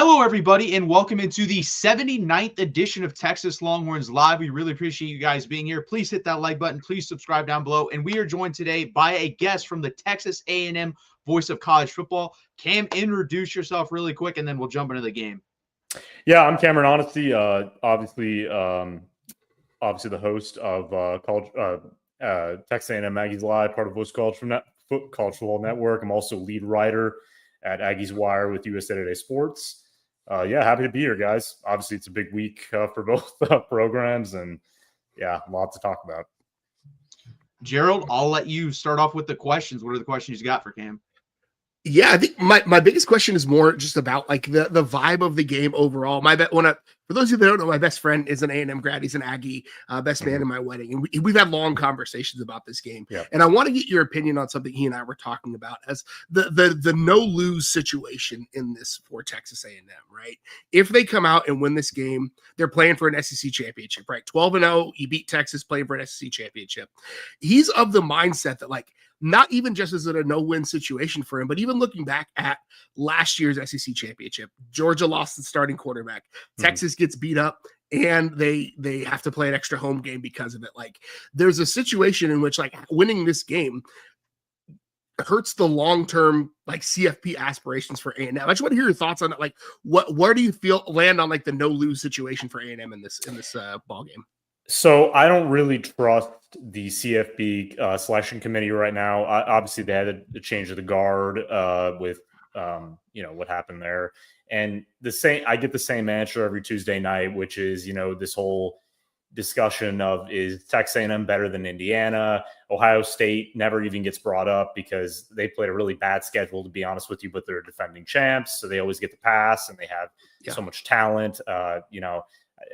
Hello, everybody, and welcome into the 79th edition of Texas Longhorns Live. We really appreciate you guys being here. Please hit that like button. Please subscribe down below. And we are joined today by a guest from the Texas A&M voice of college football. Cam, introduce yourself really quick, and then we'll jump into the game. Yeah, I'm Cameron Honesty. Obviously the host of Texas A&M Aggies Live, part of Voice College Football Network. I'm also lead writer at Aggies Wire with USA Today Sports. Happy to be here, guys. Obviously, it's a big week for both programs, and yeah, a lot to talk about. Gerald, I'll let you start off with the questions. What are the questions you got for Cam? Yeah, I think my biggest question is more just about like the vibe of the game overall. For those of you that don't know, my best friend is an A&M grad. He's an Aggie, best man in my wedding, and we've had long conversations about this game. Yeah. And I want to get your opinion on something he and I were talking about as the no lose situation in this for Texas A&M. Right, if they come out and win this game, they're playing for an SEC championship. Right, 12-0, you beat Texas, playing for an SEC championship. He's of the mindset that like, not even just as it a no-win situation for him, but even looking back at last year's SEC championship, Georgia lost the starting quarterback. Texas gets beat up, and they have to play an extra home game because of it. Like, there's a situation in which like winning this game hurts the long-term like CFP aspirations for A&M. I just want to hear your thoughts on it. Like, where do you feel land on like the no-lose situation for A&M in this ball game? So I don't really trust the CFB selection committee right now. Obviously, they had a change of the guard with what happened there, and I get the same answer every Tuesday night, which is this whole discussion of, is Texas A&M better than Indiana? Ohio State never even gets brought up because they played a really bad schedule, to be honest with you, but they're defending champs, so they always get the pass, and they have so much talent.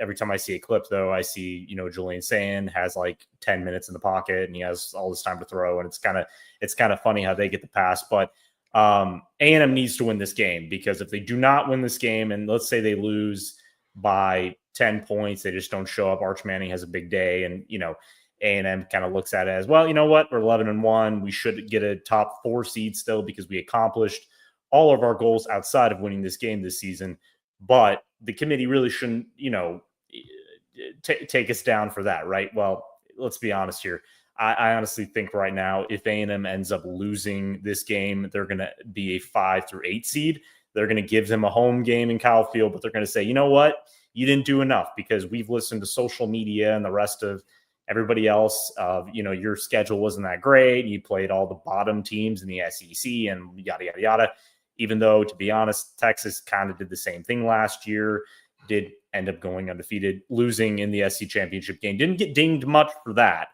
Every time I see a clip, though, I see, Julian Sand has like 10 minutes in the pocket and he has all this time to throw. And it's kind of funny how they get the pass. But A&M needs to win this game, because if they do not win this game, and let's say they lose by 10 points, they just don't show up. Arch Manning has a big day, and, A&M kind of looks at it as, well, you know what? We're 11-1. We should get a top 4 seed still because we accomplished all of our goals outside of winning this game this season. But the committee really shouldn't, take us down for that, right? Well, let's be honest here. I honestly think right now, if A&M ends up losing this game, they're going to be a 5 through 8 seed. They're going to give them a home game in Kyle Field, but they're going to say, you know what? You didn't do enough, because we've listened to social media and the rest of everybody else of, your schedule wasn't that great. You played all the bottom teams in the SEC and yada, yada, yada. Even though, to be honest, Texas kind of did the same thing last year, did end up going undefeated, losing in the SEC championship game. Didn't get dinged much for that.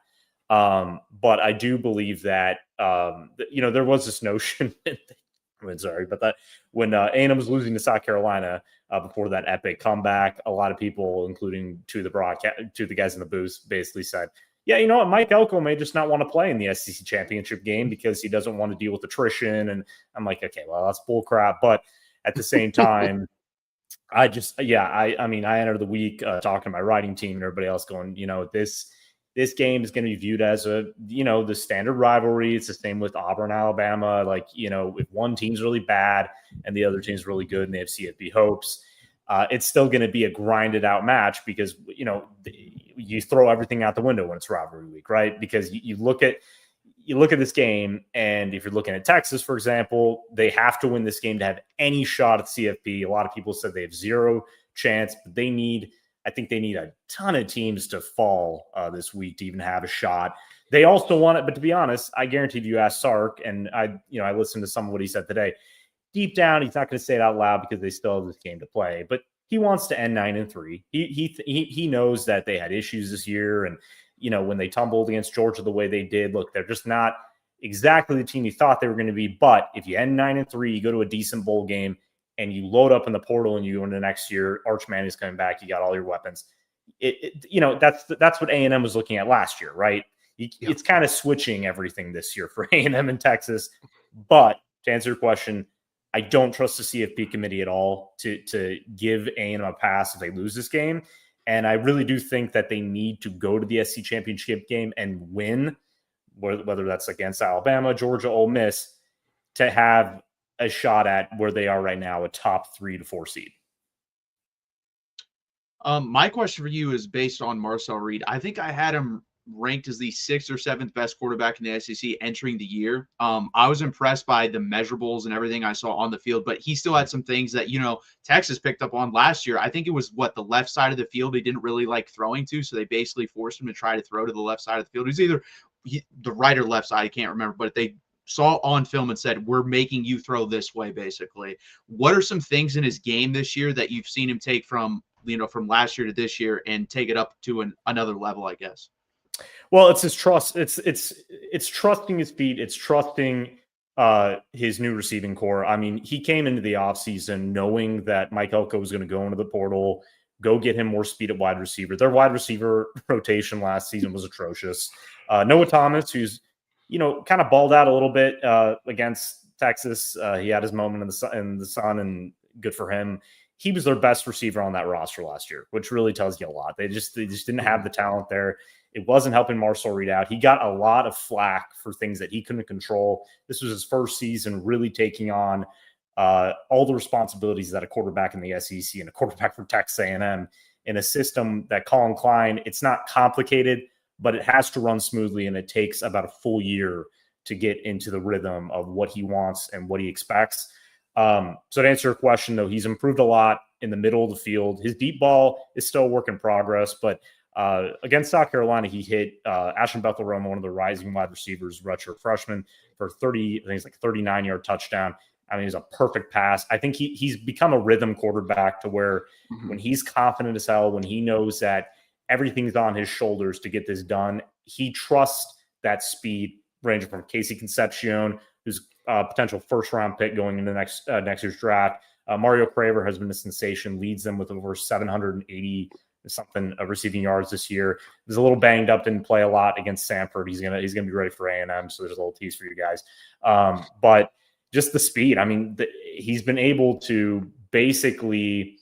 But I do believe that, there was this notion, that when A&M was losing to South Carolina before that epic comeback, a lot of people, including to the guys in the booth, basically said, yeah, you know what, Mike Elko may just not want to play in the SEC championship game because he doesn't want to deal with attrition. And I'm like, okay, well, that's bull crap. But at the same time, I entered the week talking to my writing team and everybody else going, this game is going to be viewed as the standard rivalry. It's the same with Auburn, Alabama. Like, if one team's really bad and the other team's really good and they have CFB hopes, it's still going to be a grinded out match, because, you throw everything out the window when it's rivalry week, right? Because you look at this game, and if you're looking at Texas, for example, they have to win this game to have any shot at CFP. A lot of people said they have zero chance, but I think they need a ton of teams to fall this week to even have a shot. They also want it, but to be honest, I guarantee if you ask Sark, and I listened to some of what he said today, deep down, he's not going to say it out loud because they still have this game to play, but he wants to end 9-3. He knows that they had issues this year, and when they tumbled against Georgia the way they did, look, they're just not exactly the team he thought they were going to be. But if you end 9-3, you go to a decent bowl game, and you load up in the portal, and you go into next year, Arch Manning is coming back, you got all your weapons. That's what A&M was looking at last year, right? It's kind of switching everything this year for A&M and Texas. But to answer your question, I don't trust the CFP committee at all to give A&M a pass if they lose this game. And I really do think that they need to go to the SEC championship game and win, whether that's against Alabama, Georgia, Ole Miss, to have a shot at where they are right now, a top 3 to 4 seed. My question for you is based on Marcel Reed. I think I had him ranked as the 6th or 7th best quarterback in the SEC entering the year. I was impressed by the measurables and everything I saw on the field, but he still had some things that, Texas picked up on last year. I think it was the left side of the field he didn't really like throwing to, so they basically forced him to try to throw to the left side of the field. It was either the right or left side, I can't remember, but they saw on film and said, we're making you throw this way, basically. What are some things in his game this year that you've seen him take from last year to this year and take it up to another level, I guess? Well, it's his trust. It's trusting his feet. It's trusting his new receiving core. I mean, he came into the offseason knowing that Mike Elko was going to go into the portal, go get him more speed at wide receiver. Their wide receiver rotation last season was atrocious. Noah Thomas, who's, kind of balled out a little bit against Texas. He had his moment in the sun, and good for him. He was their best receiver on that roster last year, which really tells you a lot. They just didn't have the talent there. It wasn't helping Marcel Reed out. He got a lot of flack for things that he couldn't control. This was his first season really taking on all the responsibilities that a quarterback in the SEC and a quarterback from Texas A&M in a system that Colin Klein, it's not complicated, but it has to run smoothly, and it takes about a full year to get into the rhythm of what he wants and what he expects. So to answer your question, though, he's improved a lot in the middle of the field. His deep ball is still a work in progress, but against South Carolina, he hit Ashton Bethel-Roma, one of the rising wide receivers, redshirt freshman, for 39-yard touchdown. I mean, it's a perfect pass. I think he's become a rhythm quarterback to where when he's confident as hell, when he knows that everything's on his shoulders to get this done, he trusts that speed, ranging from Casey Concepcion, who's a potential first-round pick going into next year's draft. Mario Craver has been a sensation, leads them with over 780 something receiving yards this year. He's a little banged up, didn't play a lot against Samford. He's gonna be ready for A&M, so there's a little tease for you guys. But just the speed. I mean, he's been able to basically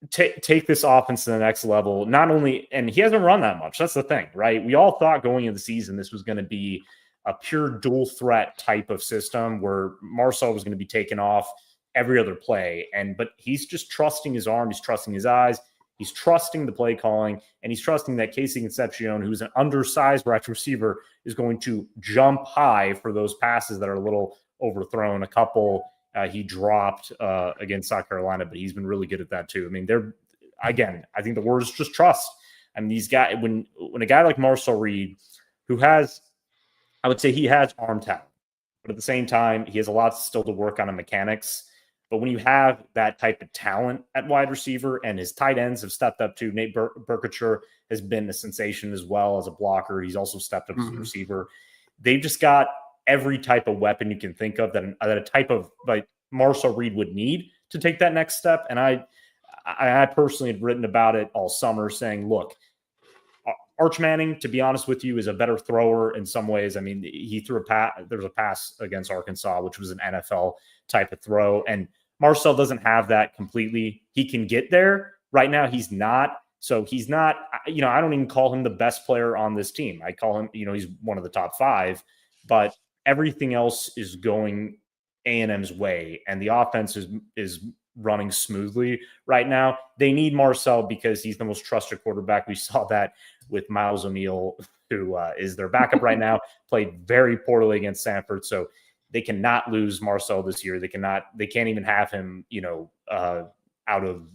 take this offense to the next level. Not only, and he hasn't run that much. That's the thing, right? We all thought going into the season this was going to be a pure dual threat type of system where Marcel was going to be taken off every other play. But he's just trusting his arm. He's trusting his eyes. He's trusting the play calling, and he's trusting that Casey Concepcion, who's an undersized wide receiver, is going to jump high for those passes that are a little overthrown. A couple he dropped against South Carolina, but he's been really good at that too. I mean, I think the word is just trust. I mean, these guys, when a guy like Marcel Reed, who has, I would say he has arm talent, but at the same time, he has a lot still to work on in mechanics. But when you have that type of talent at wide receiver, and his tight ends have stepped up too, Nate Berkacher has been a sensation as well as a blocker. He's also stepped up as a receiver. They've just got every type of weapon you can think of that a type of like Marcel Reed would need to take that next step. And I personally had written about it all summer saying, look, Arch Manning, to be honest with you, is a better thrower in some ways. I mean, he threw a pass. There was a pass against Arkansas, which was an NFL type of throw. And Marcel doesn't have that completely. He can get there. Right now, he's not. So he's not, I don't even call him the best player on this team. I call him, he's one of the top 5. But everything else is going A&M's way. And the offense is running smoothly right now. They need Marcel because he's the most trusted quarterback. We saw that with Miles O'Neill, who is their backup right now, played very poorly against Samford. So they cannot lose Marcel this year. They can't even have him, out of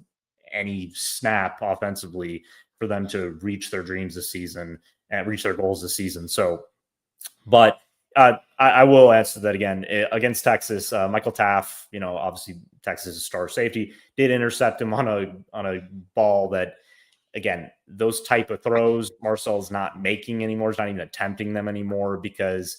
any snap offensively for them to reach their dreams this season and reach their goals this season. So, but I will answer that again against Texas. Michael Taff, obviously Texas' star safety, did intercept him on a ball that, again, those type of throws Marcel's not making anymore. He's not even attempting them anymore because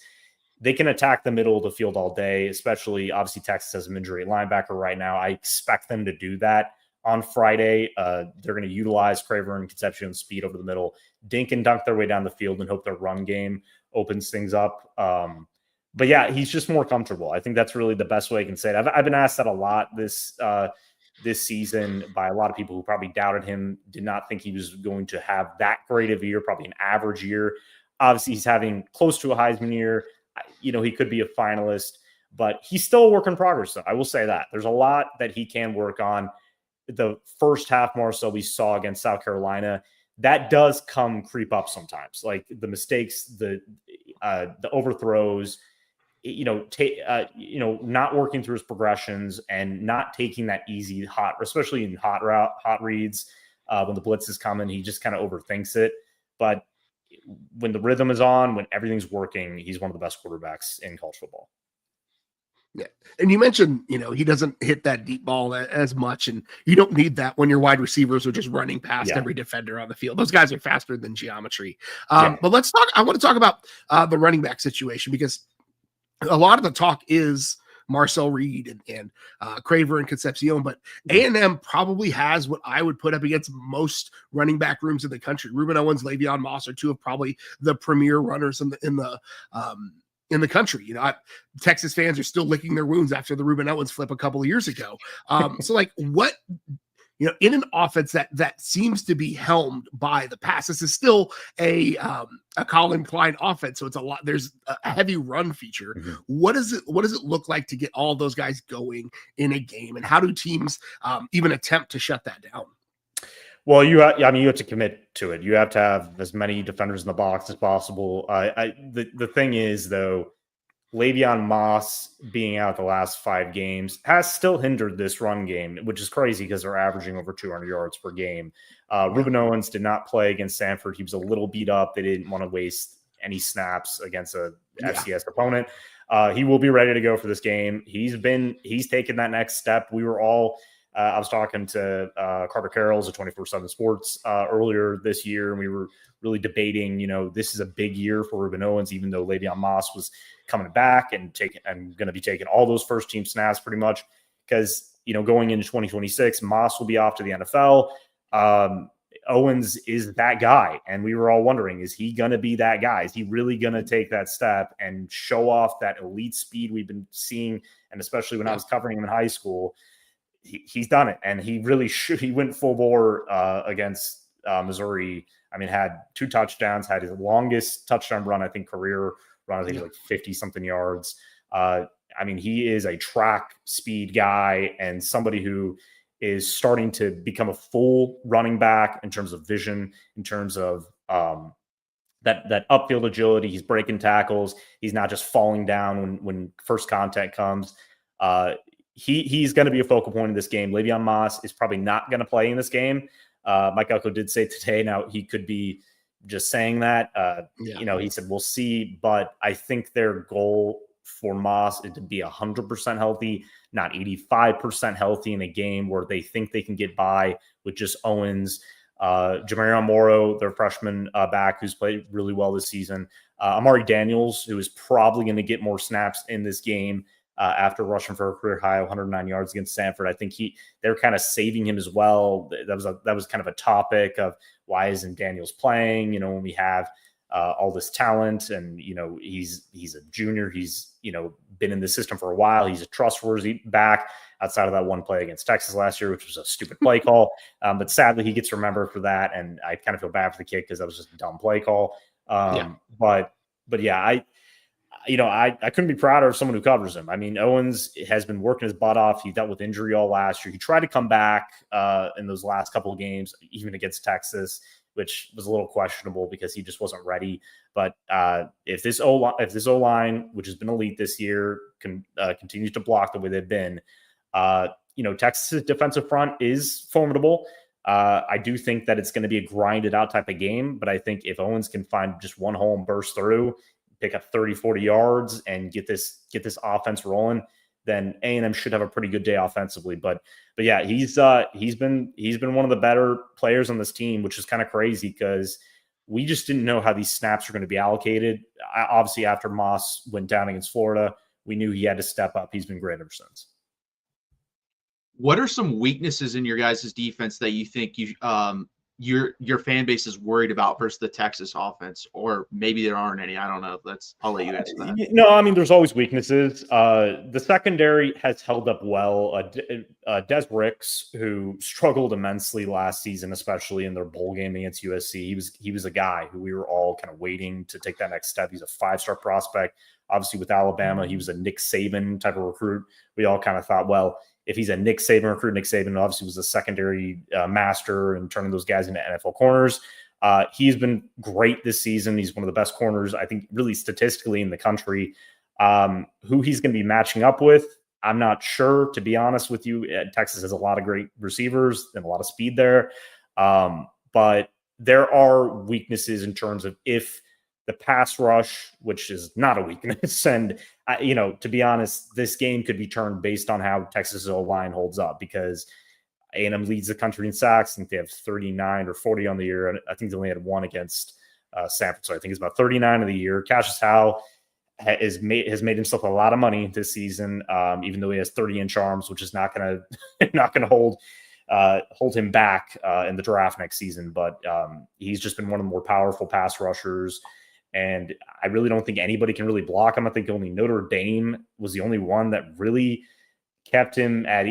they can attack the middle of the field all day, especially obviously Texas has an injury linebacker right now. I expect them to do that on Friday. They're going to utilize Craver and Concepcion's speed over the middle, dink and dunk their way down the field and hope their run game opens things up. But yeah, he's just more comfortable. I think that's really the best way I can say it. I've been asked that a lot this season by a lot of people who probably doubted him, did not think he was going to have that great of a year, probably an average year. Obviously, he's having close to a Heisman year. He could be a finalist, but he's still a work in progress, though. I will say that. There's a lot that he can work on. the first half Marcel we saw against South Carolina, that does creep up sometimes. Like the mistakes, the overthrows, not working through his progressions and not taking that easy especially in hot reads. When the blitz is coming, he just kind of overthinks it. But when the rhythm is on, when everything's working, he's one of the best quarterbacks in college football. Yeah. And you mentioned, he doesn't hit that deep ball as much, and you don't need that when your wide receivers are just running past every defender on the field. Those guys are faster than geometry. But I want to talk about the running back situation, because a lot of the talk is Marcel Reed and Craver and Concepcion, but A&M probably has what I would put up against most running back rooms in the country. Ruben Owens, Le'Veon Moss are two of probably the premier runners in the country. Texas fans are still licking their wounds after the Ruben Owens flip a couple of years ago. So like what, in an offense that seems to be helmed by the pass, this is still a Colin Klein offense. So it's there's a heavy run feature. Mm-hmm. What does it look like to get all those guys going in a game? And how do teams even attempt to shut that down? Well, you have to commit to it. You have to have as many defenders in the box as possible. The thing is, though, Le'Veon Moss being out the last 5 games has still hindered this run game, which is crazy because they're averaging over 200 yards per game. Ruben Owens did not play against Stanford. He was a little beat up. They didn't want to waste any snaps against a FCS opponent. He will be ready to go for this game. He's taken that next step. We were all I was talking to Carter Carrolls at 24/7 Sports earlier this year, and we were really debating, this is a big year for Ruben Owens, even though Le'Veon Moss was coming back and going to be taking all those first team snaps pretty much, because, going into 2026, Moss will be off to the NFL. Owens is that guy. And we were all wondering, is he going to be that guy? Is he really going to take that step and show off that elite speed we've been seeing? And especially when I was covering him in high school, he's done it. And he really he went full bore against Missouri. I mean, had 2 touchdowns, had his longest touchdown run, I think, career run, I think like 50-something yards. He is a track speed guy and somebody who is starting to become a full running back in terms of vision, in terms of that upfield agility. He's breaking tackles. He's not just falling down when first contact comes. He's going to be a focal point in this game. Le'Veon Moss is probably not going to play in this game. Mike Elko did say today, now he could be just saying that. He said, we'll see. But I think their goal for Moss is to be 100% healthy, not 85% healthy in a game where they think they can get by with just Owens. Jamarion Morrow, their freshman back, who's played really well this season. Amari Daniels, who is probably going to get more snaps in this game after rushing for a career high 109 yards against Stanford. I think they're kind of saving him as well. That was kind of a topic of why isn't Daniels playing, when we have all this talent, and, he's a junior. He's, been in the system for a while. He's a trustworthy back outside of that one play against Texas last year, which was a stupid play call. But sadly, he gets remembered for that. And I kind of feel bad for the kid because that was just a dumb play call. But yeah, I couldn't be prouder of someone who covers him. I mean, Owens has been working his butt off. He dealt with injury all last year. He tried to come back in those last couple of games, even against Texas, which was a little questionable because he just wasn't ready. But if this O-line, which has been elite this year, continues to block the way they've been, Texas's defensive front is formidable. I do think that it's going to be a grinded out type of game, but I think if Owens can find just one hole and burst through, pick up 30-40 yards and get this offense rolling, then A&M should have a pretty good day offensively. But yeah, he's been one of the better players on this team, which is kind of crazy because we just didn't know how these snaps were going to be allocated. Obviously, after Moss went down against Florida, we knew he had to step up. He's been great ever since. What are some weaknesses in your guys' defense that you think your fan base is worried about versus the Texas offense? Or maybe there aren't any. I don't know. I'll let you answer that. No, I mean, there's always weaknesses. The secondary has held up well. Des Ricks, who struggled immensely last season, especially in their bowl game against USC. He was a guy who we were all kind of waiting to take that next step. He's a 5-star prospect. Obviously, with Alabama, he was a Nick Saban type of recruit. We all kind of thought, well, if he's a Nick Saban recruit. Nick Saban obviously was a secondary master and turning those guys into NFL corners. He's been great this season. He's one of the best corners, I think, really statistically in the country. Who he's going to be matching up with, I'm not sure, to be honest with you. Texas has a lot of great receivers and a lot of speed there. But there are weaknesses in terms of if the pass rush, which is not a weakness. And, to be honest, this game could be turned based on how Texas' O-line holds up, because A&M leads the country in sacks. I think they have 39 or 40 on the year. And I think they only had one against Sanford. So I think it's about 39 of the year. Cassius Howell has made himself a lot of money this season, even though he has 30-inch arms, which is not going to hold him back in the draft next season. But he's just been one of the more powerful pass rushers. And I really don't think anybody can really block him. I think only Notre Dame was the only one that really kept him at,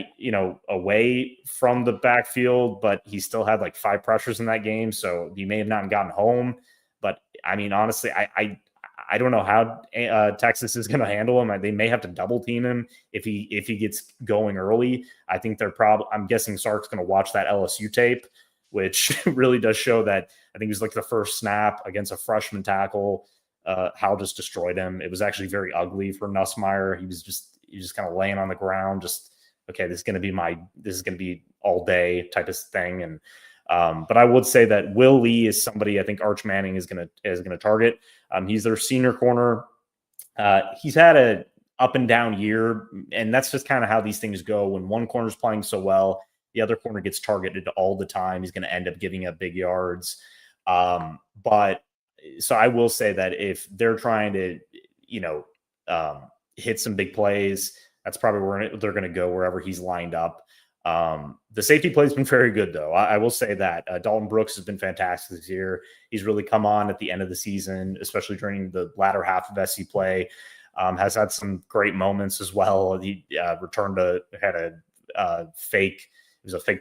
away from the backfield, but he still had like 5 pressures in that game. So he may have not gotten home. But I mean, honestly, I don't know how Texas is going to handle him. They may have to double team him if he gets going early. I think I'm guessing Sark's going to watch that LSU tape, which really does show that. I think it was like the first snap against a freshman tackle. Howell just destroyed him. It was actually very ugly for Nussmeier. He was just kind of laying on the ground. Just, okay, this is going to be all day type of thing. And but I would say that Will Lee is somebody I think Arch Manning is going to target. He's their senior corner. He's had a up and down year, and that's just kind of how these things go. When one corner's playing so well, the other corner gets targeted all the time. He's going to end up giving up big yards. But so I will say that if they're trying to, hit some big plays, that's probably where they're going to go, wherever he's lined up. The safety play has been very good, though. I will say that Dalton Brooks has been fantastic this year. He's really come on at the end of the season, especially during the latter half of SC play. Has had some great moments as well. He had a fake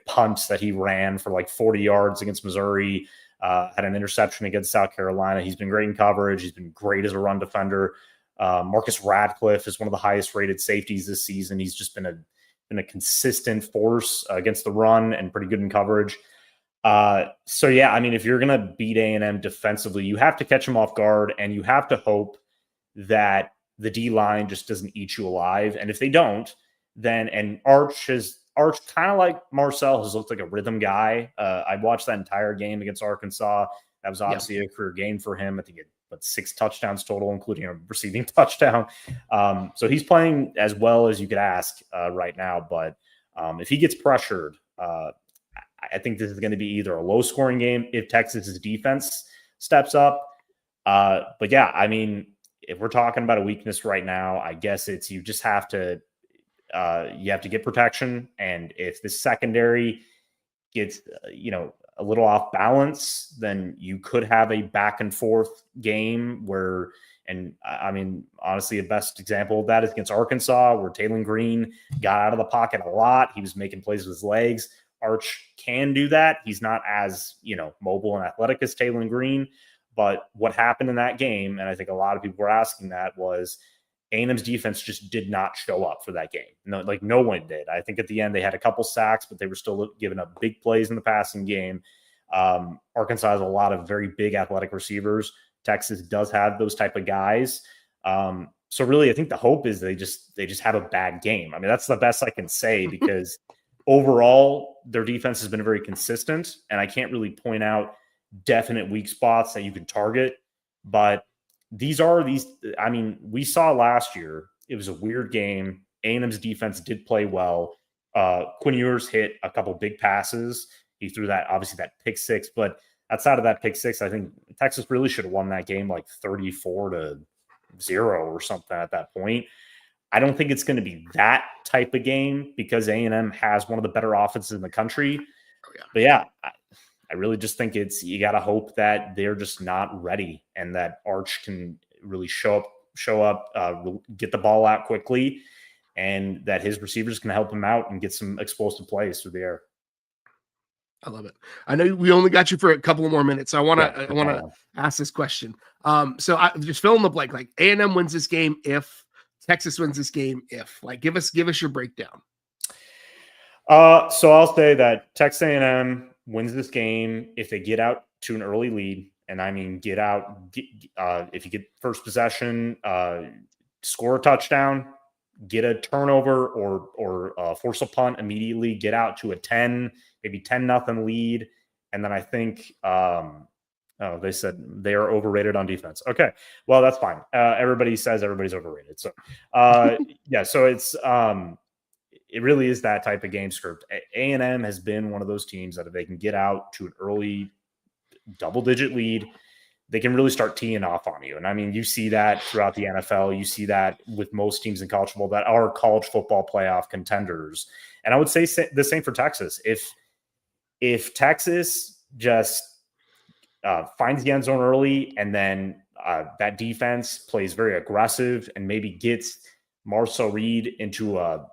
punt that he ran for like 40 yards against Missouri. Had an interception against South Carolina. He's been great in coverage. He's been great as a run defender. Marcus Radcliffe is one of the highest rated safeties this season. He's just been a consistent force against the run and pretty good in coverage. So yeah, I mean, if you're going to beat A&M defensively, you have to catch them off guard, and you have to hope that the D line just doesn't eat you alive. And if they don't, then Arch kind of like Marcel has looked like a rhythm guy. I watched that entire game against Arkansas. That was obviously a career game for him. I think he had 6 touchdowns total, including a receiving touchdown. So he's playing as well as you could ask right now. But if he gets pressured, I think this is going to be either a low scoring game if Texas's defense steps up. But yeah, I mean, if we're talking about a weakness right now, I guess it's you just have to get protection. And if the secondary gets, a little off balance, then you could have a back and forth game where, and I mean, honestly, the best example of that is against Arkansas, where Taylor Green got out of the pocket a lot. He was making plays with his legs. Arch can do that. He's not as, mobile and athletic as Taylor Green. But what happened in that game, and I think a lot of people were asking that, was A&M's defense just did not show up for that game. No one did. I think at the end they had a couple sacks, but they were still giving up big plays in the passing game. Arkansas has a lot of very big athletic receivers. Texas does have those type of guys. So really, I think the hope is they just have a bad game. I mean, that's the best I can say, because overall their defense has been very consistent, and I can't really point out definite weak spots that you could target. But I mean, we saw last year, it was a weird game. A&M's defense did play well. Quinn Ewers hit a couple big passes. He threw that pick six, but outside of that pick six, I think Texas really should have won that game like 34-0 or something at that point. I don't think it's going to be that type of game, because A&M has one of the better offenses in the country. Oh, yeah. But yeah, I really just think you got to hope that they're just not ready, and that Arch can really show up, get the ball out quickly, and that his receivers can help him out and get some explosive plays through the air. I love it. I know we only got you for a couple of more minutes. So I want to ask this question. So I just fill in the blank. Like, A&M wins this game if Texas wins this game. If, like, give us your breakdown. So I'll say that Texas A&M wins this game if they get out to an early lead. And I mean, if you get first possession, score a touchdown, get a turnover or force a punt immediately, get out to a 10, maybe 10-0 lead. And then I think, they said they are overrated on defense. Okay, well, that's fine. Everybody says everybody's overrated. So, yeah, so it really is that type of game script. A&M has been one of those teams that if they can get out to an early double-digit lead, they can really start teeing off on you. And I mean, you see that throughout the NFL. You see that with most teams in college football that are college football playoff contenders. And I would say the same for Texas. If Texas just finds the end zone early and then that defense plays very aggressive and maybe gets Marcel Reed into a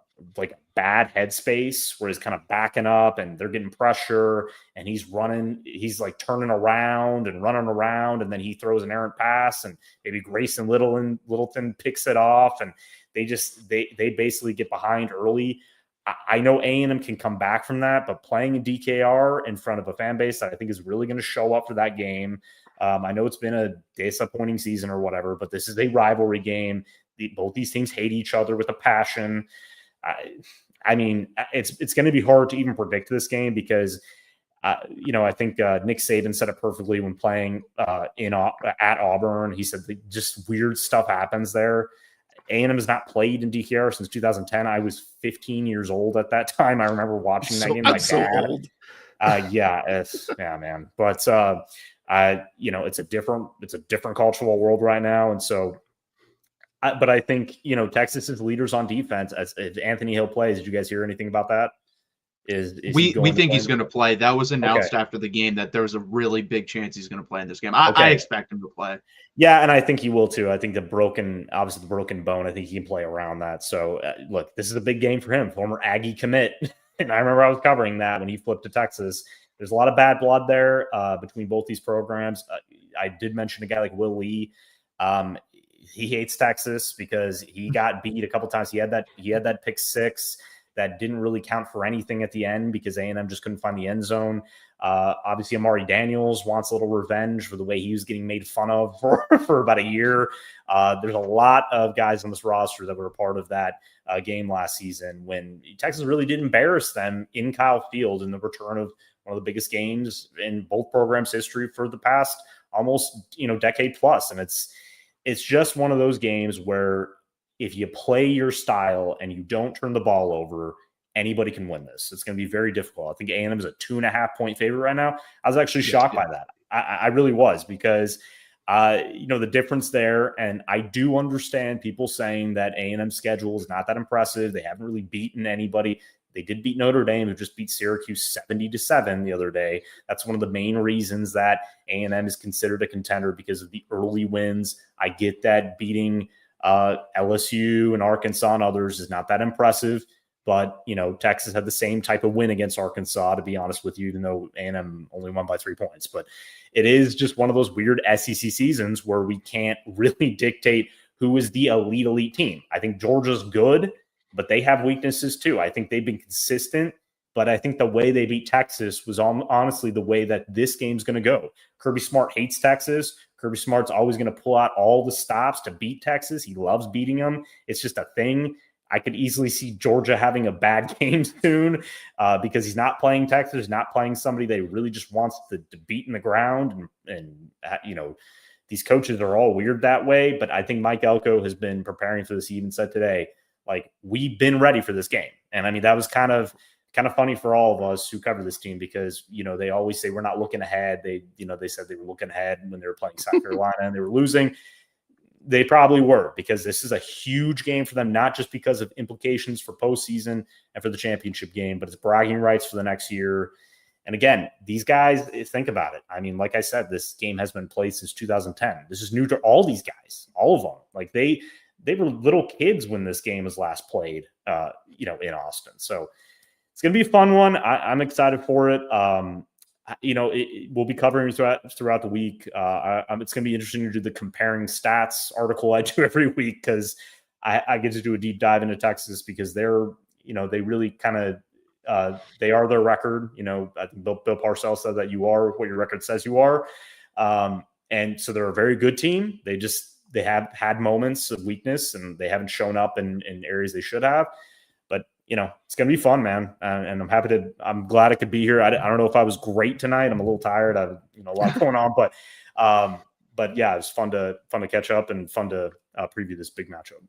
bad headspace where he's kind of backing up and they're getting pressure and he's like turning around and running around, and then he throws an errant pass and maybe Grayson Littleton picks it off and they basically get behind early. I know A&M can come back from that, but playing in DKR in front of a fan base that I think is really going to show up for that game. I know it's been a disappointing season or whatever, but this is a rivalry game. Both these teams hate each other with a passion. I mean, it's going to be hard to even predict this game because, I think Nick Saban said it perfectly when playing at Auburn. He said just weird stuff happens there. A&M has not played in DKR since 2010. I was 15 years old at that time. I remember watching that game. I'm so old. Yeah, man. But it's a different cultural world right now, and so. But I think Texas is leaders on defense. As if Anthony Hill plays, did you guys hear anything about that? We think he's going to play. That was announced after the game that there was a really big chance he's going to play in this game. I expect him to play. Yeah, and I think he will too. I think the broken bone, I think he can play around that. So, look, this is a big game for him. Former Aggie commit. And I remember I was covering that when he flipped to Texas. There's a lot of bad blood there between both these programs. I did mention a guy like Will Lee. He hates Texas because he got beat a couple times. He had that pick six that didn't really count for anything at the end because A&M just couldn't find the end zone. Obviously, Amari Daniels wants a little revenge for the way he was getting made fun of for about a year. There's a lot of guys on this roster that were a part of that game last season when Texas really did embarrass them in Kyle Field in the return of one of the biggest games in both programs' history for the past almost decade plus. And it's just one of those games where if you play your style and you don't turn the ball over, anybody can win this. It's going to be very difficult. I think A&M is a 2.5-point favorite right now. I was actually shocked by that. I really was because, the difference there. And I do understand people saying that A&M schedule is not that impressive. They haven't really beaten anybody. They did beat Notre Dame, who just beat Syracuse 70-7 the other day. That's one of the main reasons that A&M is considered a contender because of the early wins. I get that beating LSU and Arkansas and others is not that impressive. But, Texas had the same type of win against Arkansas, to be honest with you, even though A&M only won by 3 points. But it is just one of those weird SEC seasons where we can't really dictate who is the elite team. I think Georgia's good, but they have weaknesses too. I think they've been consistent, but I think the way they beat Texas was honestly the way that this game's going to go. Kirby Smart hates Texas. Kirby Smart's always going to pull out all the stops to beat Texas. He loves beating them. It's just a thing. I could easily see Georgia having a bad game soon because he's not playing Texas, not playing somebody they really just wants to beat in the ground. And these coaches are all weird that way. But I think Mike Elko has been preparing for this. He even said today, we've been ready for this game. And I mean, that was kind of funny for all of us who cover this team because, they always say we're not looking ahead. They said they were looking ahead when they were playing South Carolina and they were losing. They probably were because this is a huge game for them, not just because of implications for postseason and for the championship game, but it's bragging rights for the next year. And again, these guys, think about it. I mean, like I said, this game has been played since 2010. This is new to all these guys, all of them. They were little kids when this game was last played, in Austin. So it's going to be a fun one. I'm excited for it. We'll be covering throughout the week. It's going to be interesting to do the comparing stats article I do every week because I get to do a deep dive into Texas because they're, they really kind of They are their record. You know, I think Bill Parcells said that you are what your record says you are. And so they're a very good team. They have had moments of weakness and they haven't shown up in areas they should have. But, you know, it's going to be fun, man. And I'm glad I could be here. I don't know if I was great tonight. I'm a little tired. I have, a lot going on, but yeah, it was fun to catch up and fun to preview this big matchup.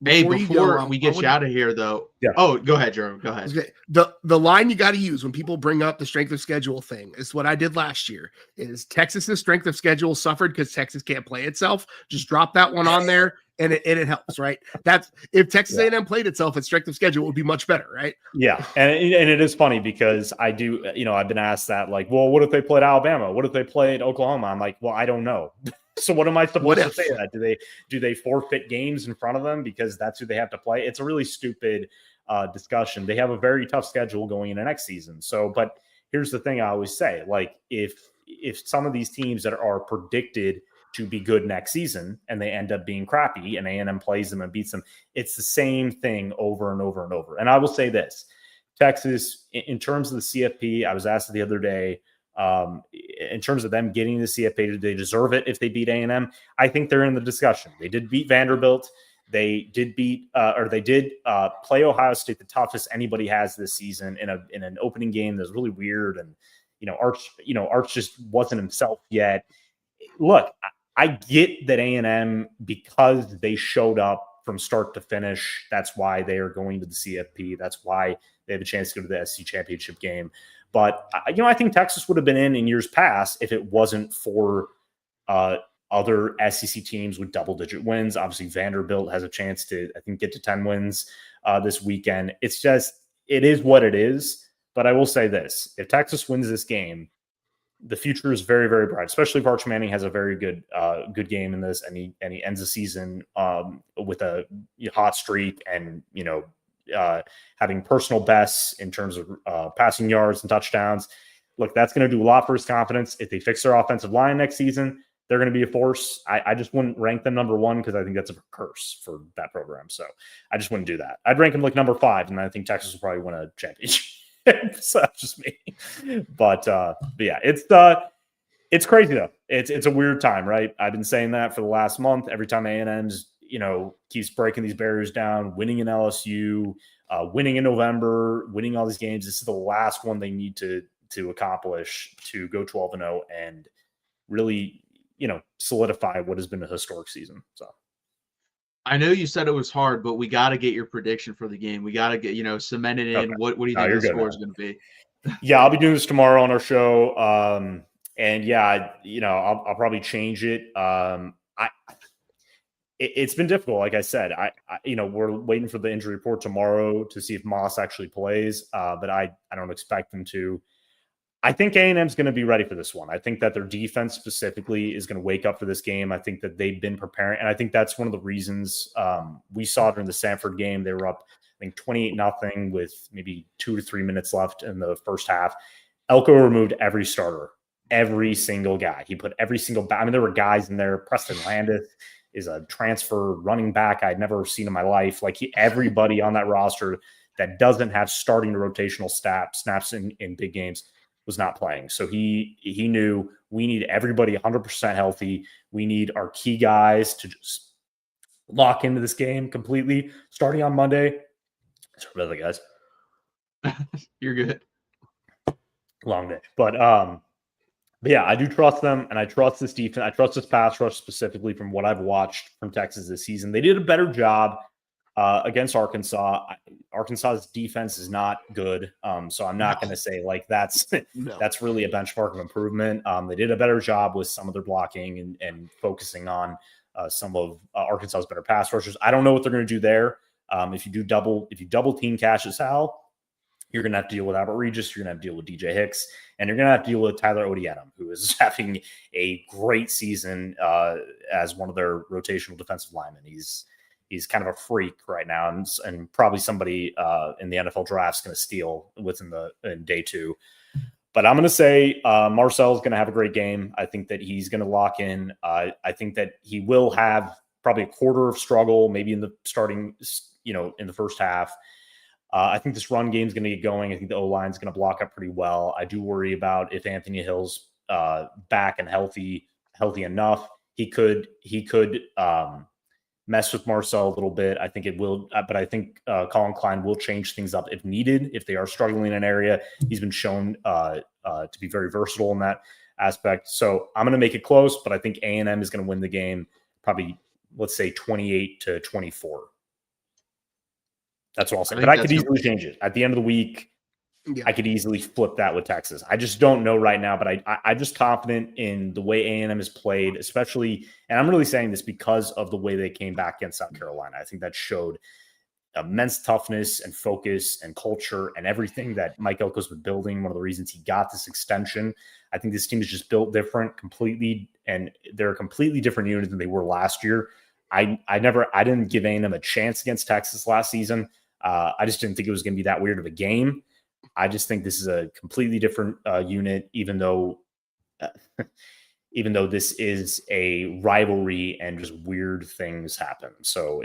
Before we get you out of here, though. Yeah. Oh, go ahead, Jerome. Go ahead. The line you got to use when people bring up the strength of schedule thing is what I did last year. Is Texas's strength of schedule suffered because Texas can't play itself? Just drop that one on there, and it helps, right? That's if Texas A&M played itself at strength of schedule, it would be much better, right? Yeah, and it is funny because I do, I've been asked that, like, well, what if they played Alabama? What if they played Oklahoma? I'm like, well, I don't know. So what am I supposed to say? That do they forfeit games in front of them because that's who they have to play? It's a really stupid discussion. They have a very tough schedule going into next season. So, but here's the thing I always say: like if some of these teams that are predicted to be good next season and they end up being crappy, and A&M plays them and beats them, it's the same thing over and over and over. And I will say this: Texas, in terms of the CFP, I was asked the other day. In terms of them getting the CFP, do they deserve it if they beat A&M? I think they're in the discussion. They did beat Vanderbilt. They did play Ohio State, the toughest anybody has this season, in an opening game that's really weird. And Arch just wasn't himself yet. Look, I get that A&M, because they showed up from start to finish, that's why they are going to the CFP. That's why they have a chance to go to the SEC championship game. But, I think Texas would have been in years past if it wasn't for other SEC teams with double-digit wins. Obviously, Vanderbilt has a chance to, I think, get to 10 wins this weekend. It is what it is. But I will say this: if Texas wins this game, the future is very, very bright, especially if Arch Manning has a very good game in this, and he ends the season with a hot streak and, having personal bests in terms of passing yards and touchdowns. Look, that's going to do a lot for his confidence. If they fix their offensive line next season, they're going to be a force. I just wouldn't rank them number one because I think that's a curse for that program. So I just wouldn't do that. I'd rank them like number 5, and I think Texas will probably win a championship. So that's just me. But yeah, it's crazy though. It's a weird time, right? I've been saying that for the last month. Every time A&M's keeps breaking these barriers down, winning in LSU, winning in November, winning all these games. This is the last one they need to accomplish to go 12-0 and really, solidify what has been a historic season. So I know you said it was hard, but we got to get your prediction for the game. We got to get, cement it in. Okay. What do you think the score is going to be? Yeah, I'll be doing this tomorrow on our show. And yeah, I'll probably change it. It's been difficult. Like I said, we're waiting for the injury report tomorrow to see if Moss actually plays. But I don't expect him to. I think A&M's going to be ready for this one. I think that their defense specifically is going to wake up for this game. I think that they've been preparing. And I think that's one of the reasons we saw during the Sanford game. They were up, I think, 28-0 with maybe 2 to 3 minutes left in the first half. Elko removed every starter, every single guy. He put every single – there were guys in there. Preston Landis is a transfer running back I'd never seen in my life. Like everybody on that roster that doesn't have starting rotational snaps in big games was not playing. So he knew we need everybody 100% healthy. We need our key guys to just lock into this game completely starting on Monday. Sorry about that, guys. You're good. Long day. But yeah, I do trust them, and I trust this defense. I trust this pass rush specifically from what I've watched from Texas this season. They did a better job against Arkansas. Arkansas's defense is not good, so I'm not going to say like that's really a benchmark of improvement. They did a better job with some of their blocking and focusing on some of Arkansas's better pass rushers. I don't know what they're going to do there. If you double team Cassius Howell, you're going to have to deal with Albert Regis. You're going to have to deal with DJ Hicks, and you're going to have to deal with Tyler Odietum, who is having a great season as one of their rotational defensive linemen. He's kind of a freak right now, and probably somebody in the NFL draft is going to steal in day 2. But I'm going to say Marcel is going to have a great game. I think that he's going to lock in. I think that he will have probably a quarter of struggle, maybe in the starting, in the first half. I think this run game is going to get going. I think the O-line is going to block up pretty well. I do worry about if Anthony Hill's back and healthy enough. He could mess with Marcel a little bit. I think it will, but I think Colin Klein will change things up if needed. If they are struggling in an area, he's been shown to be very versatile in that aspect. So I'm going to make it close, but I think A&M is going to win the game. Probably, let's say 28-24. That's what I'll say. But I could easily change it at the end of the week. Yeah. I could easily flip that with Texas. I just don't know right now, but I'm just confident in the way A&M has played, especially, and I'm really saying this because of the way they came back against South Carolina. I think that showed immense toughness and focus and culture and everything that Mike Elko's been building. One of the reasons he got this extension. I think this team is just built different completely, and they're a completely different unit than they were last year. I didn't give A&M a chance against Texas last season. I just didn't think it was going to be that weird of a game. I just think this is a completely different unit, even though this is a rivalry and just weird things happen. So,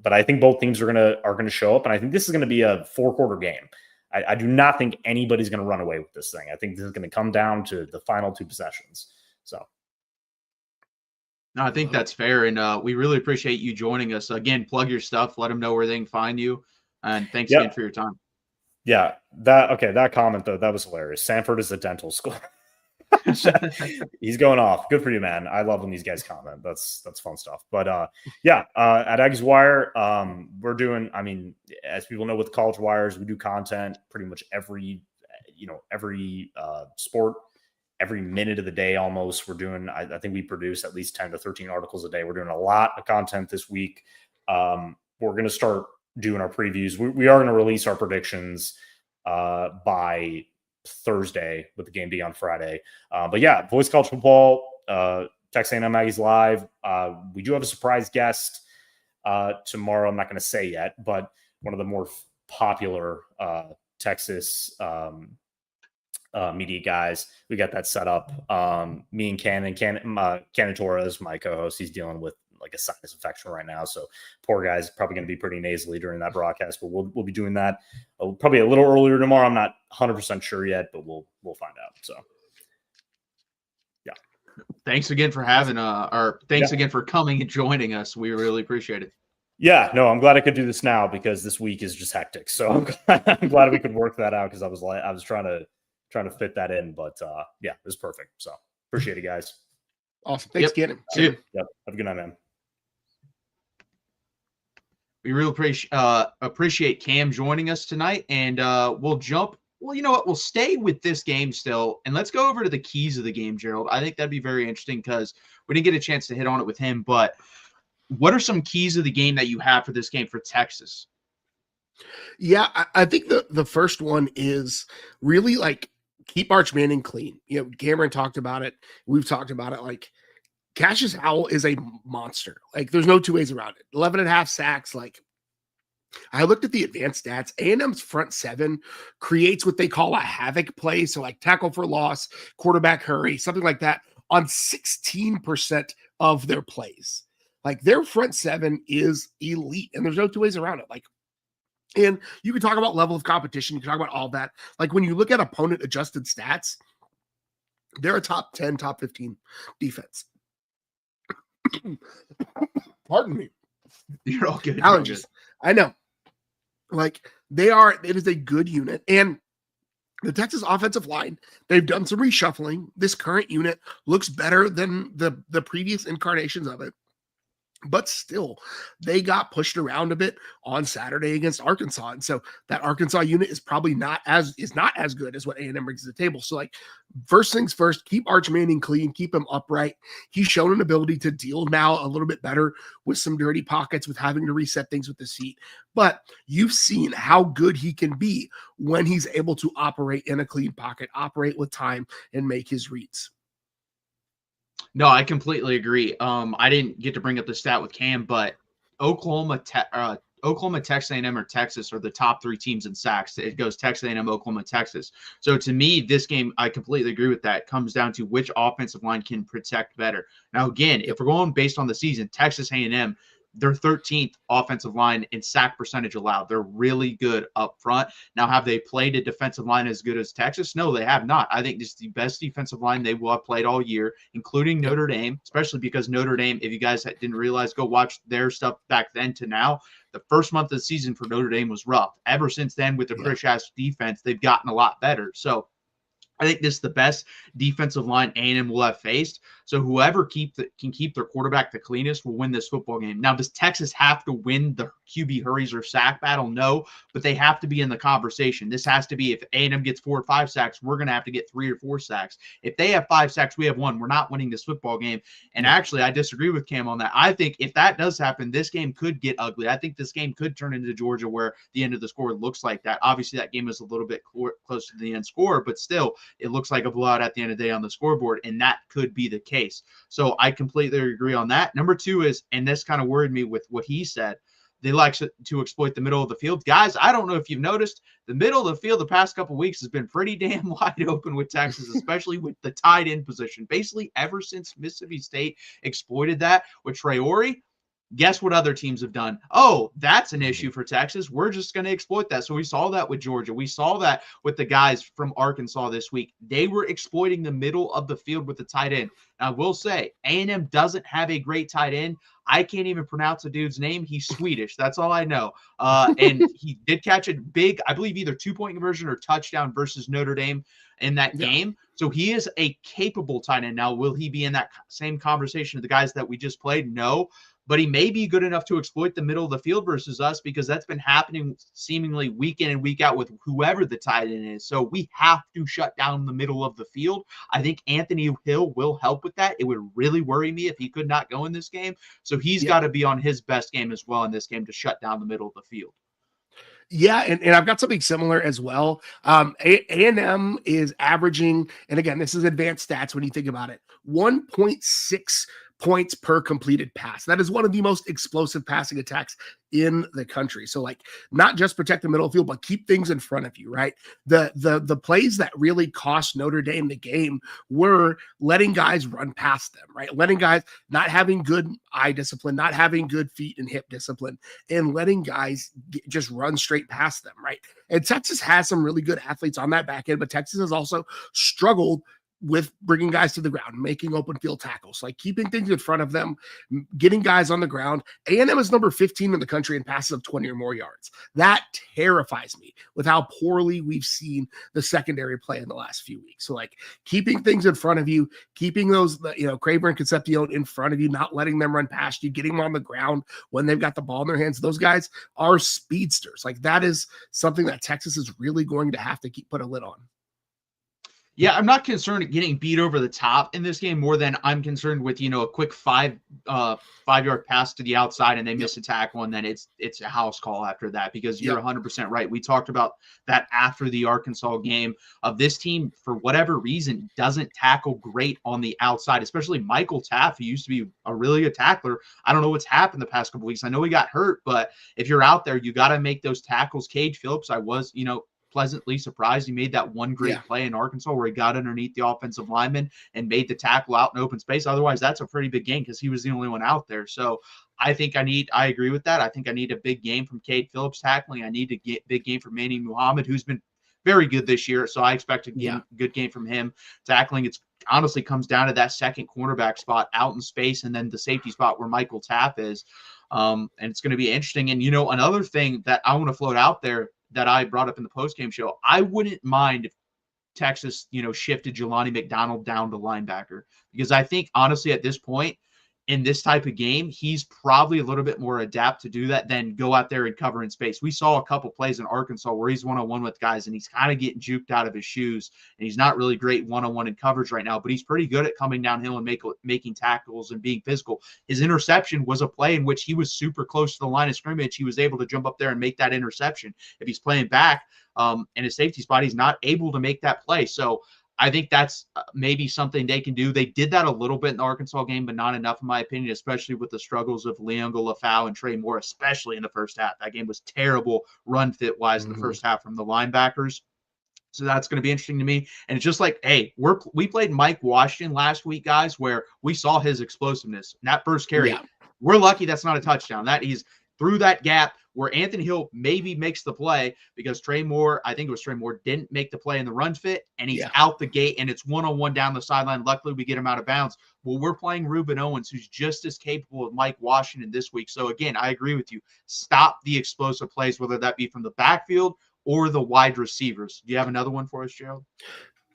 but I think both teams are gonna show up, and I think this is going to be a 4-quarter game. I do not think anybody's going to run away with this thing. I think this is going to come down to the final 2 possessions. So. No, I think that's fair, and we really appreciate you joining us. Again, plug your stuff, let them know where they can find you, and thanks again for your time. Yeah, that comment though, that was hilarious. Sanford is a dental school. He's going off. Good for you, man. I love when these guys comment. That's fun stuff. But at Aggies Wire, we're doing, I mean, as people know with College Wires, we do content pretty much every sport, every minute of the day almost. We're doing, I think we produce at least 10 to 13 articles a day. We're doing a lot of content this week. We're going to start doing our previews. We are going to release our predictions by Thursday, with the game being on Friday. But yeah, Voice College Football, Texas A&M Aggies Live. We do have a surprise guest tomorrow. I'm not going to say yet, but one of the more popular Texas media guys. We got that set up. Me and Cannon Torres, my co-host, he's dealing with like a sinus infection right now, so poor guy's probably going to be pretty nasally during that broadcast, but we'll be doing that probably a little earlier tomorrow. I'm not 100% sure yet, but we'll find out. So yeah, thanks again for having again for coming and joining us. We really appreciate it. Yeah, no, I'm glad I could do this now because this week is just hectic, so I'm glad we could work that out, because I was trying to fit that in, but yeah, it was perfect. So appreciate it, guys. Awesome. Thanks, Cannon. See you. Yep. Have a good night, man. We really appreciate Cam joining us tonight, and we'll jump. Well, you know what? We'll stay with this game still, and let's go over to the keys of the game, Gerald. I think that'd be very interesting because we didn't get a chance to hit on it with him, but what are some keys of the game that you have for this game for Texas? Yeah, I think the first one is really like keep Arch Manning clean. You know, Cameron talked about it. We've talked about it. Like, Cassius Howell is a monster. Like, there's no two ways around it. 11.5 sacks. Like, I looked at the advanced stats. A&M's front seven creates what they call a havoc play. So, like, tackle for loss, quarterback hurry, something like that on 16% of their plays. Like, their front seven is elite, and there's no two ways around it. Like, and you can talk about level of competition. You can talk about all that. Like, when you look at opponent adjusted stats, they're a top 10, top 15 defense. Pardon me. You're all good. Allergies. I know. Like, it is a good unit. And the Texas offensive line, they've done some reshuffling. This current unit looks better than the previous incarnations of it. But still, they got pushed around a bit on Saturday against Arkansas. And so that Arkansas unit is probably not as good as what A&M brings to the table. So, like, first things first, keep Arch Manning clean, keep him upright. He's shown an ability to deal now a little bit better with some dirty pockets, with having to reset things with his feet. But you've seen how good he can be when he's able to operate in a clean pocket, operate with time, and make his reads. No, I completely agree. I didn't get to bring up the stat with Cam, but Oklahoma, Texas A&M, or Texas are the top 3 teams in sacks. It goes Texas A&M, Oklahoma, Texas. So to me, this game, I completely agree with that. It comes down to which offensive line can protect better. Now, again, if we're going based on the season, Texas A&M They're 13th offensive line in sack percentage allowed. They're really good up front. Now, have they played a defensive line as good as Texas? No, they have not. I think this is the best defensive line they will have played all year, including Notre Dame, especially because Notre Dame, if you guys didn't realize, go watch their stuff back then to now. The first month of the season for Notre Dame was rough. Ever since then, with the Chris Ash defense, they've gotten a lot better. So I think this is the best defensive line A&M will have faced. So whoever can keep their quarterback the cleanest will win this football game. Now, does Texas have to win the QB hurries or sack battle? No, but they have to be in the conversation. This has to be, if A&M gets 4 or 5 sacks, we're going to have to get 3 or 4 sacks. If they have 5 sacks, we have 1. We're not winning this football game. And actually, I disagree with Cam on that. I think if that does happen, this game could get ugly. I think this game could turn into Georgia where the end of the score looks like that. Obviously, that game is a little bit close to the end score, but still, it looks like a blowout at the end of the day on the scoreboard, and that could be the case. So I completely agree on that. Number 2 is, and this kind of worried me with what he said, they like to exploit the middle of the field. Guys, I don't know if you've noticed, the middle of the field the past couple of weeks has been pretty damn wide open with Texas, especially with the tight end position. Basically, ever since Mississippi State exploited that with Traore, guess what other teams have done? Oh, that's an issue for Texas. We're just going to exploit that. So we saw that with Georgia. We saw that with the guys from Arkansas this week. They were exploiting the middle of the field with the tight end. Now, I will say, A&M doesn't have a great tight end. I can't even pronounce the dude's name. He's Swedish. That's all I know. And he did catch a big, I believe, either 2-point conversion or touchdown versus Notre Dame in that game. So he is a capable tight end. Now, will he be in that same conversation of the guys that we just played? No. But he may be good enough to exploit the middle of the field versus us, because that's been happening seemingly week in and week out with whoever the tight end is. So we have to shut down the middle of the field. I think Anthony Hill will help with that. It would really worry me if he could not go in this game. So he's got to be on his best game as well in this game to shut down the middle of the field. Yeah, and I've got something similar as well. A&M is averaging, and again, this is advanced stats when you think about it, 1.6 points per completed pass. That is one of the most explosive passing attacks in the country. So, like, not just protect the middle field, but keep things in front of you, right? The plays that really cost Notre Dame the game were letting guys run past them, right? Letting guys not having good eye discipline, not having good feet and hip discipline, and letting guys just run straight past them, right? And Texas has some really good athletes on that back end, but Texas has also struggled with bringing guys to the ground, making open field tackles, like keeping things in front of them, getting guys on the ground. A&M is number 15 in the country in passes of 20 or more yards. That terrifies me with how poorly we've seen the secondary play in the last few weeks. So, like, keeping things in front of you, keeping those, Craver and Concepcion in front of you, not letting them run past you, getting them on the ground when they've got the ball in their hands. Those guys are speedsters. Like, that is something that Texas is really going to have to put a lid on. Yeah, I'm not concerned at getting beat over the top in this game more than I'm concerned with, a quick 5-yard pass to the outside and they miss a tackle, and then it's a house call after that, because you're 100% right. We talked about that after the Arkansas game of this team, for whatever reason, doesn't tackle great on the outside, especially Michael Taft, who used to be a really good tackler. I don't know what's happened the past couple weeks. I know he got hurt, but if you're out there, you got to make those tackles. Cade Phillips, I was, pleasantly surprised. He made that one great play in Arkansas where he got underneath the offensive lineman and made the tackle out in open space. Otherwise, that's a pretty big game because he was the only one out there. So I agree with that. I think I need a big game from Cade Phillips tackling. I need to get big game from Manny Muhammad, who's been very good this year. So I expect a good game from him tackling. It's honestly comes down to that second cornerback spot out in space, and then the safety spot where Michael Tapp is. And it's going to be interesting. And, another thing that I want to float out there that I brought up in the postgame show, I wouldn't mind if Texas, shifted Jelani McDonald down to linebacker, because I think, honestly, at this point in this type of game, he's probably a little bit more adept to do that than go out there and cover in space. We saw a couple plays in Arkansas where he's one-on-one with guys and he's kind of getting juked out of his shoes, and he's not really great one-on-one in coverage right now, but he's pretty good at coming downhill and making tackles and being physical. His interception was a play in which he was super close to the line of scrimmage. He was able to jump up there and make that interception. If he's playing back in his safety spot, he's not able to make that play. So I think that's maybe something they can do. They did that a little bit in the Arkansas game, but not enough, in my opinion, especially with the struggles of Leongo Lafau and Trey Moore, especially in the first half. That game was terrible run fit-wise in the first half from the linebackers. So that's going to be interesting to me. And it's just like, hey, we played Mike Washington last week, guys, where we saw his explosiveness. In that first carry, We're lucky that's not a touchdown. That he's through that gap where Anthony Hill maybe makes the play because Trey Moore, I think it was Trey Moore, didn't make the play in the run fit, and he's out the gate, and it's one-on-one down the sideline. Luckily, we get him out of bounds. Well, we're playing Reuben Owens, who's just as capable of Mike Washington this week. So, again, I agree with you. Stop the explosive plays, whether that be from the backfield or the wide receivers. Do you have another one for us, Gerald?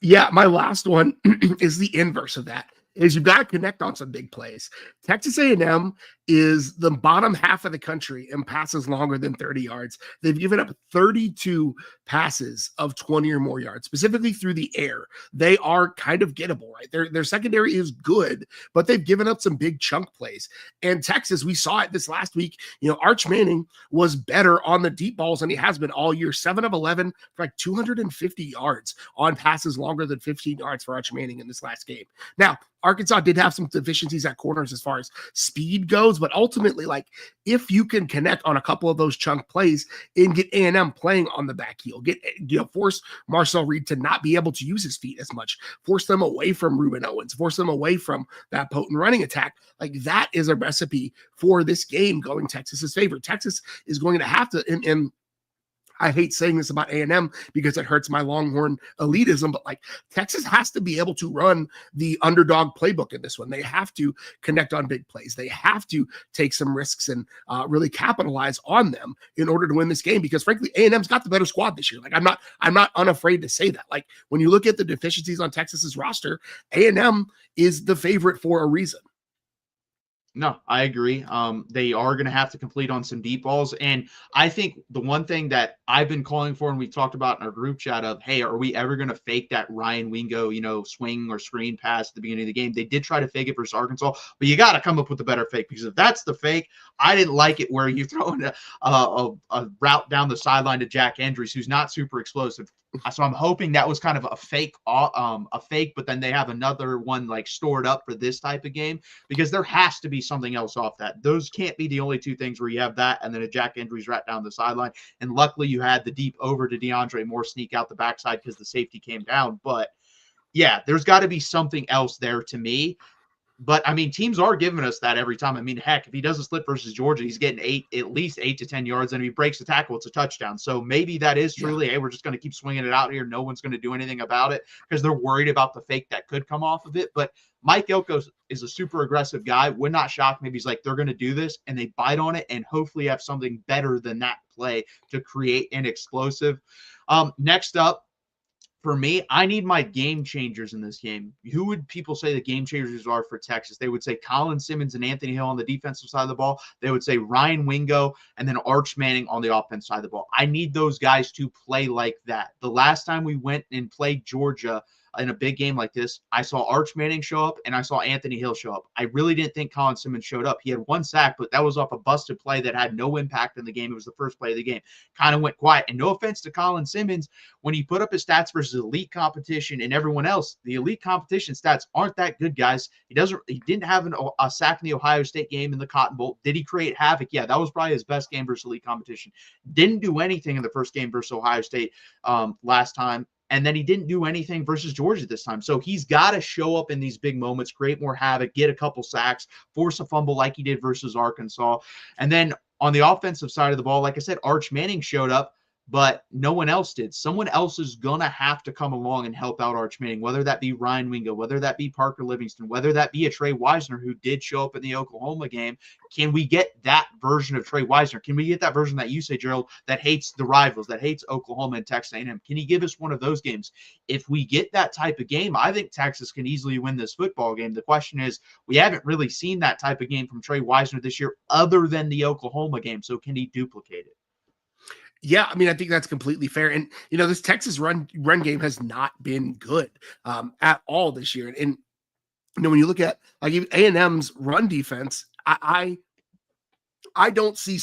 Yeah, my last one is the inverse of that. Is you've got to connect on some big plays. Texas A&M is the bottom half of the country in passes longer than 30 yards. They've given up 32 passes of 20 or more yards, specifically through the air. They are kind of gettable, right? Their secondary is good, but they've given up some big chunk plays. And Texas, we saw it this last week. Arch Manning was better on the deep balls than he has been all year. 7 of 11 for like 250 yards on passes longer than 15 yards for Arch Manning in this last game. Now, Arkansas did have some deficiencies at corners as far as speed goes, but ultimately, if you can connect on a couple of those chunk plays and get A&M playing on the back heel, force Marcel Reed to not be able to use his feet as much, force them away from Reuben Owens, force them away from that potent running attack, that is a recipe for this game going Texas's favor. Texas is going to have to, and I hate saying this about A&M because it hurts my Longhorn elitism, but Texas has to be able to run the underdog playbook in this one. They have to connect on big plays. They have to take some risks and really capitalize on them in order to win this game, because frankly, A&M's got the better squad this year. I'm not unafraid to say that. When you look at the deficiencies on Texas's roster, A&M is the favorite for a reason. No, I agree. They are going to have to complete on some deep balls. And I think the one thing that I've been calling for, and we talked about in our group chat of, hey, are we ever going to fake that Ryan Wingo, swing or screen pass at the beginning of the game? They did try to fake it versus Arkansas, but you got to come up with a better fake, because if that's the fake, I didn't like it where you throw in a route down the sideline to Jack Andrews, who's not super explosive. So I'm hoping that was kind of a fake, but then they have another one stored up for this type of game, because there has to be something else off that. Those can't be the only two things where you have that and then a Jack Andrews right down the sideline. And luckily you had the deep over to DeAndre Moore sneak out the backside because the safety came down. But yeah, there's got to be something else there to me. But teams are giving us that every time. Heck, if he does a slip versus Georgia, he's getting at least 8 to 10 yards. And if he breaks the tackle, it's a touchdown. So maybe that is truly, hey, we're just going to keep swinging it out here. No one's going to do anything about it because they're worried about the fake that could come off of it. But Mike Elko is a super aggressive guy. Would not shock. Maybe he's they're going to do this, and they bite on it and hopefully have something better than that play to create an explosive. Next up, for me, I need my game changers in this game. Who would people say the game changers are for Texas? They would say Colin Simmons and Anthony Hill on the defensive side of the ball. They would say Ryan Wingo and then Arch Manning on the offensive side of the ball. I need those guys to play like that. The last time we went and played Georgia in a big game like this, I saw Arch Manning show up and I saw Anthony Hill show up. I really didn't think Colin Simmons showed up. He had 1 sack, but that was off a busted play that had no impact in the game. It was the first play of the game. Kind of went quiet. And no offense to Colin Simmons, when he put up his stats versus elite competition and everyone else, the elite competition stats aren't that good, guys. He didn't have a sack in the Ohio State game in the Cotton Bowl. Did he create havoc? Yeah, that was probably his best game versus elite competition. Didn't do anything in the first game versus Ohio State last time. And then he didn't do anything versus Georgia this time. So he's got to show up in these big moments, create more havoc, get a couple sacks, force a fumble like he did versus Arkansas. And then on the offensive side of the ball, like I said, Arch Manning showed up, but no one else did. Someone else is going to have to come along and help out Arch Manning, whether that be Ryan Wingo, whether that be Parker Livingston, whether that be a Trey Wisner who did show up in the Oklahoma game. Can we get that version of Trey Wisner? Can we get that version that you say, Gerald, that hates the rivals, that hates Oklahoma and Texas A&M? Can he give us one of those games? If we get that type of game, I think Texas can easily win this football game. The question is, we haven't really seen that type of game from Trey Wisner this year other than the Oklahoma game. So can he duplicate it? Yeah, I think that's completely fair. And, this Texas run game has not been good at all this year. And, when you look at A&M's run defense, I don't see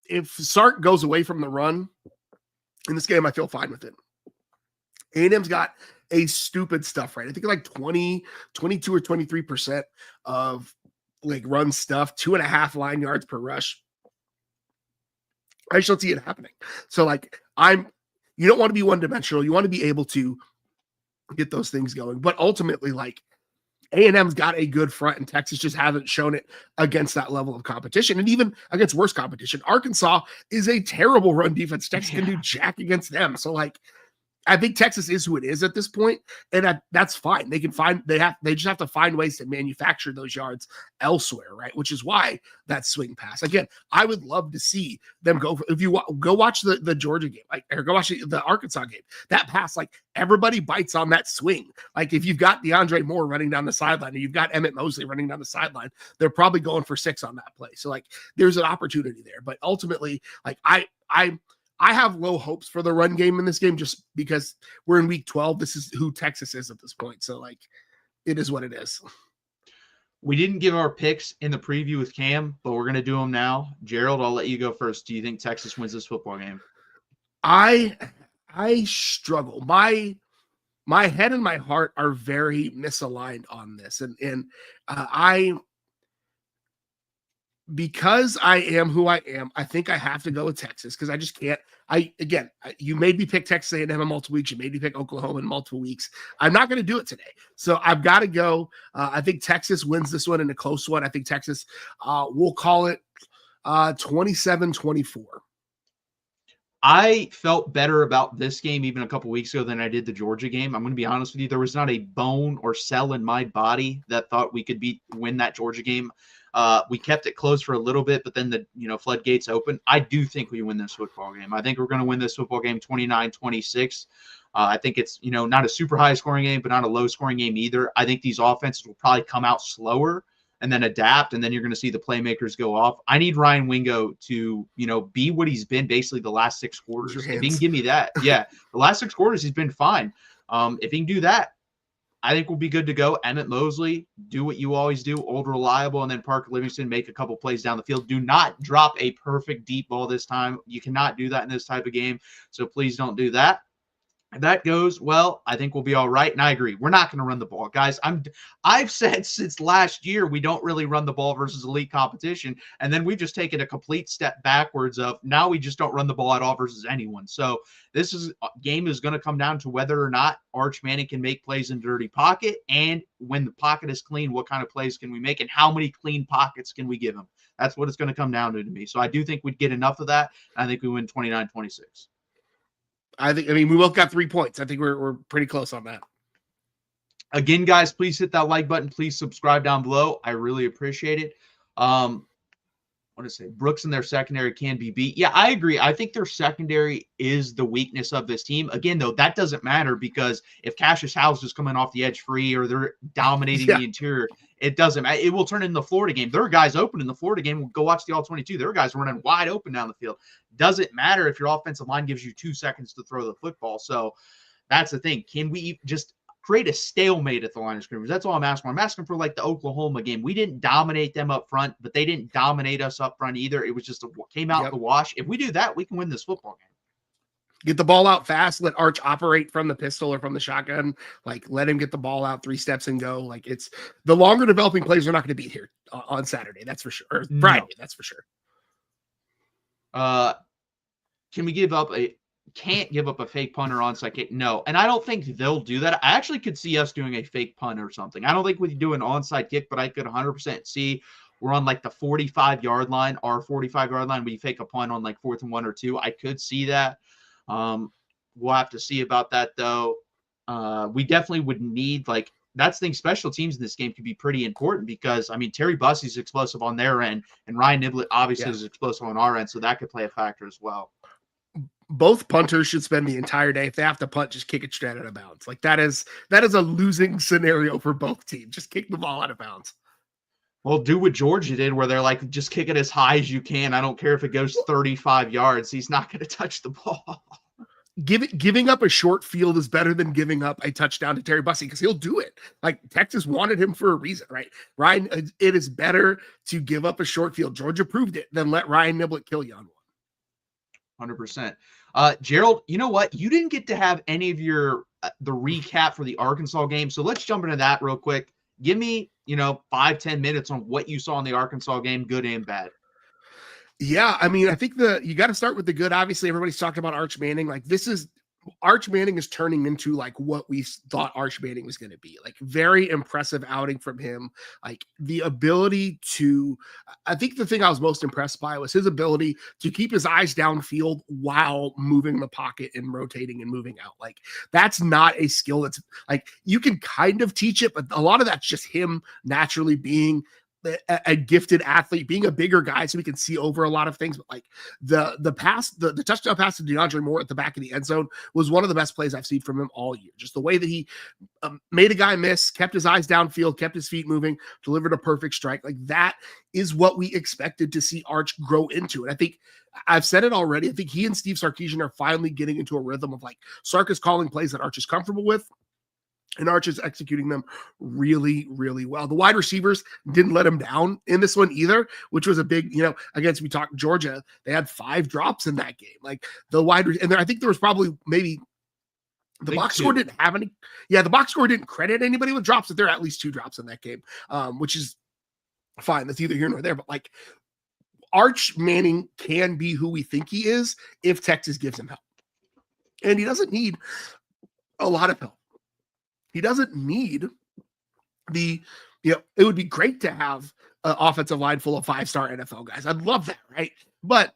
if Sark goes away from the run in this game, I feel fine with it. A&M's got a stupid stuff, right? I think 22 or 23% of run stuff, 2.5 line yards per rush. I just don't see it happening. So you don't want to be one dimensional. You want to be able to get those things going. But ultimately, A&M's got a good front, and Texas just hasn't shown it against that level of competition, and even against worse competition. Arkansas is a terrible run defense. Texas can do jack against them. So, like, I think Texas is who it is at this point, and that's fine. They just have to find ways to manufacture those yards elsewhere, right? Which is why that swing pass. Again, I would love to see them go. If you go watch the Georgia game, like, or go watch the Arkansas game, that pass, like, everybody bites on that swing. Like, if you've got DeAndre Moore running down the sideline, and you've got Emmett Mosley running down the sideline, they're probably going for 6 on that play. So, like, there's an opportunity there. But ultimately, like, I have low hopes for the run game in this game just because we're in week 12. This is who Texas is at this point. So, like, it is what it is. We didn't give our picks in the preview with Cam, but we're going to do them now. Gerald, I'll let you go first. Do you think Texas wins this football game? I struggle. My head and my heart are very misaligned on this. And because I am who I am, I think I have to go with Texas because I just can't. You made me pick Texas A&M in multiple weeks. You made me pick Oklahoma in multiple weeks. I'm not going to do it today. So I've got to go. I think Texas wins this one in a close one. I think Texas, we'll call it 27-24. I felt better about this game even a couple weeks ago than I did the Georgia game. I'm going to be honest with you. There was not a bone or cell in my body that thought we could win that Georgia game. We kept it close for a little bit, but then the floodgates open. I do think we win this football game. I think we're going to win this football game 29-26. I think it's not a super high scoring game, but not a low scoring game either. I think these offenses will probably come out slower and then adapt, and then you're going to see the playmakers go off. I need Ryan Wingo to be what he's been basically the last 6 quarters. If he can give me that, the last 6 quarters he's been fine. If he can do that, I think we'll be good to go. Emmett Mosley, do what you always do, old, reliable, and then Parker Livingston, make a couple plays down the field. Do not drop a perfect deep ball this time. You cannot do that in this type of game, so please don't do that. If that goes well, I think we'll be all right. And I agree. We're not going to run the ball, guys. I've said since last year we don't really run the ball versus elite competition, and then we've just taken a complete step backwards of now we just don't run the ball at all versus anyone. So this game is going to come down to whether or not Arch Manning can make plays in dirty pocket, and when the pocket is clean, what kind of plays can we make, and how many clean pockets can we give him? That's what it's going to come down to me. So I do think we'd get enough of that. I think we win 29-26. We both got 3 points. I think we're pretty close on that. Again, guys, please hit that like button. Please subscribe down below. I really appreciate it. What to say? Brooks and their secondary can be beat. Yeah, I agree. I think their secondary is the weakness of this team. Again, though, that doesn't matter because if Cassius House is coming off the edge free or they're dominating the interior, it doesn't matter. It will turn into the Florida game. There are guys open in the Florida game. We'll go watch the All-22. There are guys running wide open down the field. Doesn't matter if your offensive line gives you 2 seconds to throw the football. So that's the thing. Can we just create a stalemate at the line of scrimmage? That's all I'm asking. I'm asking for like the Oklahoma game. We didn't dominate them up front, but they didn't dominate us up front either. It was just came out the wash. If we do that, we can win this football game. Get the ball out fast. Let Arch operate from the pistol or from the shotgun. Like, let him get the ball out 3 steps and go. Like, it's the longer developing plays are not going to beat here on Saturday. That's for sure. Or Friday. That's for sure. Can we can't give up a fake punt or onside kick? No. And I don't think they'll do that. I actually could see us doing a fake punt or something. I don't think we do an onside kick, but I could 100% see we're on like the 45-yard line, our 45-yard line. We fake a punt on like 4th and 1 or 2. I could see that. We'll have to see about that though. We definitely would need that's the thing. Special teams in this game could be pretty important because Terry Bussey's explosive on their end and Ryan Niblett obviously is explosive on our end. So that could play a factor as well. Both punters should spend the entire day. If they have to punt, just kick it straight out of bounds. Like that is a losing scenario for both teams. Just kick the ball out of bounds. Well, do what Georgia did where they're like, just kick it as high as you can. I don't care if it goes 35 yards. He's not going to touch the ball. Giving up a short field is better than giving up a touchdown to Terry Bussey because he'll do it. Like Texas wanted him for a reason, right? Ryan, it is better to give up a short field. Georgia proved it than let Ryan Niblett kill you on one. 100%. Gerald, you know what? You didn't get to have any of the recap for the Arkansas game. So let's jump into that real quick. Give me, 5-10 minutes on what you saw in the Arkansas game, good and bad. Yeah, I think you got to start with the good. Obviously, everybody's talking about Arch Manning. Like this is Arch Manning is turning into like what we thought Arch Manning was going to be. Like very impressive outing from him. Like the ability to, I think the thing I was most impressed by was his ability to keep his eyes downfield while moving the pocket and rotating and moving out. Like that's not a skill that's like you can kind of teach it, but a lot of that's just him naturally being a gifted athlete, being a bigger guy so we can see over a lot of things. But like the touchdown pass to DeAndre Moore at the back of the end zone was one of the best plays I've seen from him all year. Just the way that he made a guy miss, kept his eyes downfield, kept his feet moving, delivered a perfect strike. Like that is what we expected to see Arch grow into. And I think I've said it already. I think he and Steve Sarkisian are finally getting into a rhythm of like Sark is calling plays that Arch is comfortable with, and Arch is executing them really, really well. The wide receivers didn't let him down in this one either, which was a big, against we talked Georgia, they had 5 drops in that game. Like the and I think there was probably maybe the box score didn't have any. Yeah, the box score didn't credit anybody with drops, but there are at least 2 drops in that game, which is fine. That's either here nor there. But like Arch Manning can be who we think he is if Texas gives him help. And he doesn't need a lot of help. He doesn't need it would be great to have an offensive line full of 5-star NFL guys. I'd love that, right? But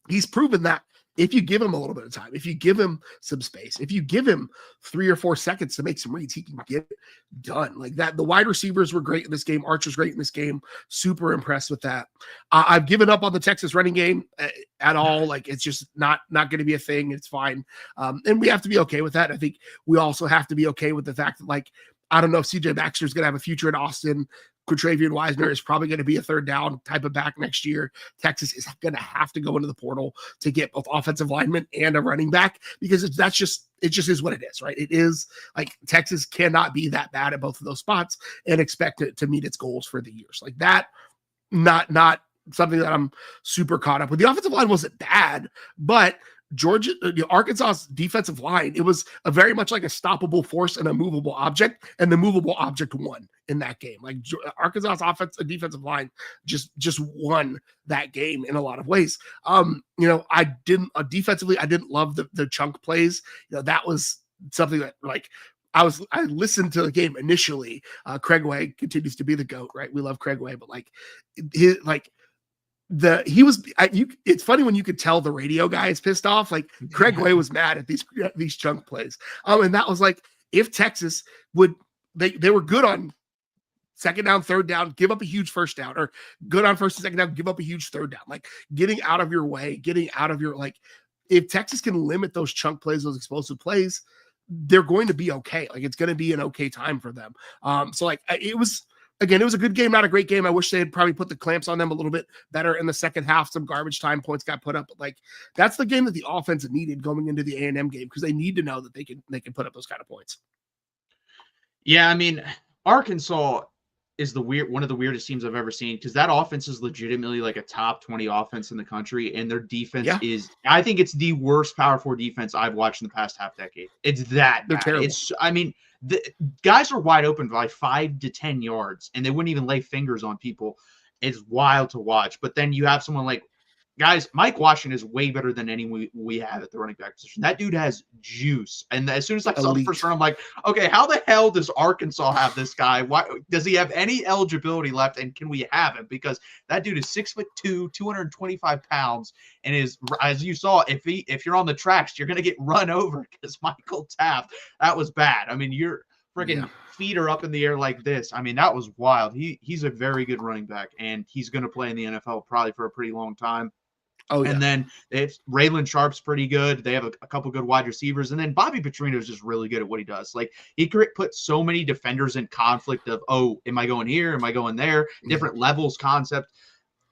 he's proven that if you give him a little bit of time, if you give him some space, if you give him 3 or 4 seconds to make some reads, he can get it done like that. The wide receivers were great in this game. Arch was great in this game. Super impressed with that. I've given up on the Texas running game at all. Like it's just not going to be a thing. It's fine. And we have to be okay with that. I think we also have to be okay with the fact that like, I don't know if CJ Baxter is going to have a future in Austin. Quintravian Wisner is probably going to be a third down type of back next year. Texas is going to have to go into the portal to get both offensive linemen and a running back because it just is what it is, right? It is like Texas cannot be that bad at both of those spots and expect it to meet its goals for the years. Like that, not something that I'm super caught up with. The offensive line wasn't bad, but Arkansas's defensive line, it was a very much like a stoppable force and a movable object, and the movable object won in that game. Like Arkansas's defensive line just won that game in a lot of ways. Defensively, I didn't love the chunk plays. That was something that like I listened to the game initially. Craig Way continues to be the GOAT, right? We love Craig Way, but it's funny when you could tell the radio guy is pissed off. Like Craig Way was mad at these chunk plays. And that was like, if Texas they were good on second down, third down, give up a huge first down, or good on first and second down, give up a huge third down, like getting out of your way, if Texas can limit those chunk plays, those explosive plays, they're going to be okay. Like it's going to be an okay time for them. It was a good game, not a great game. I wish they had probably put the clamps on them a little bit better in the second half. Some garbage time points got put up, but like that's the game that the offense needed going into the A&M game because they need to know that they can put up those kind of points. Yeah, I mean, Arkansas is one of the weirdest teams I've ever seen because that offense is legitimately like a top 20 offense in the country, and their defense is, I think it's the worst Power 4 defense I've watched in the past half decade. It's that they're bad. Terrible. The guys are wide open by 5 to 10 yards, and they wouldn't even lay fingers on people. It's wild to watch. But then you have someone like, guys, Mike Washington is way better than any we have at the running back position. That dude has juice. And as soon as I saw the first round, I'm like, okay, how the hell does Arkansas have this guy? Why does he have any eligibility left? And can we have him? Because that dude is 6'2", 225 pounds, and is, as you saw, if you're on the tracks, you're gonna get run over because Michael Taft. That was bad. I mean, your friggin' feet are up in the air like this. I mean, that was wild. He's a very good running back, and he's gonna play in the NFL probably for a pretty long time. Oh, yeah. And then Raylan Sharp's pretty good. They have a couple good wide receivers. And then Bobby Petrino is just really good at what he does. Like, he could put so many defenders in conflict of, oh, am I going here? Am I going there? Different levels, concept.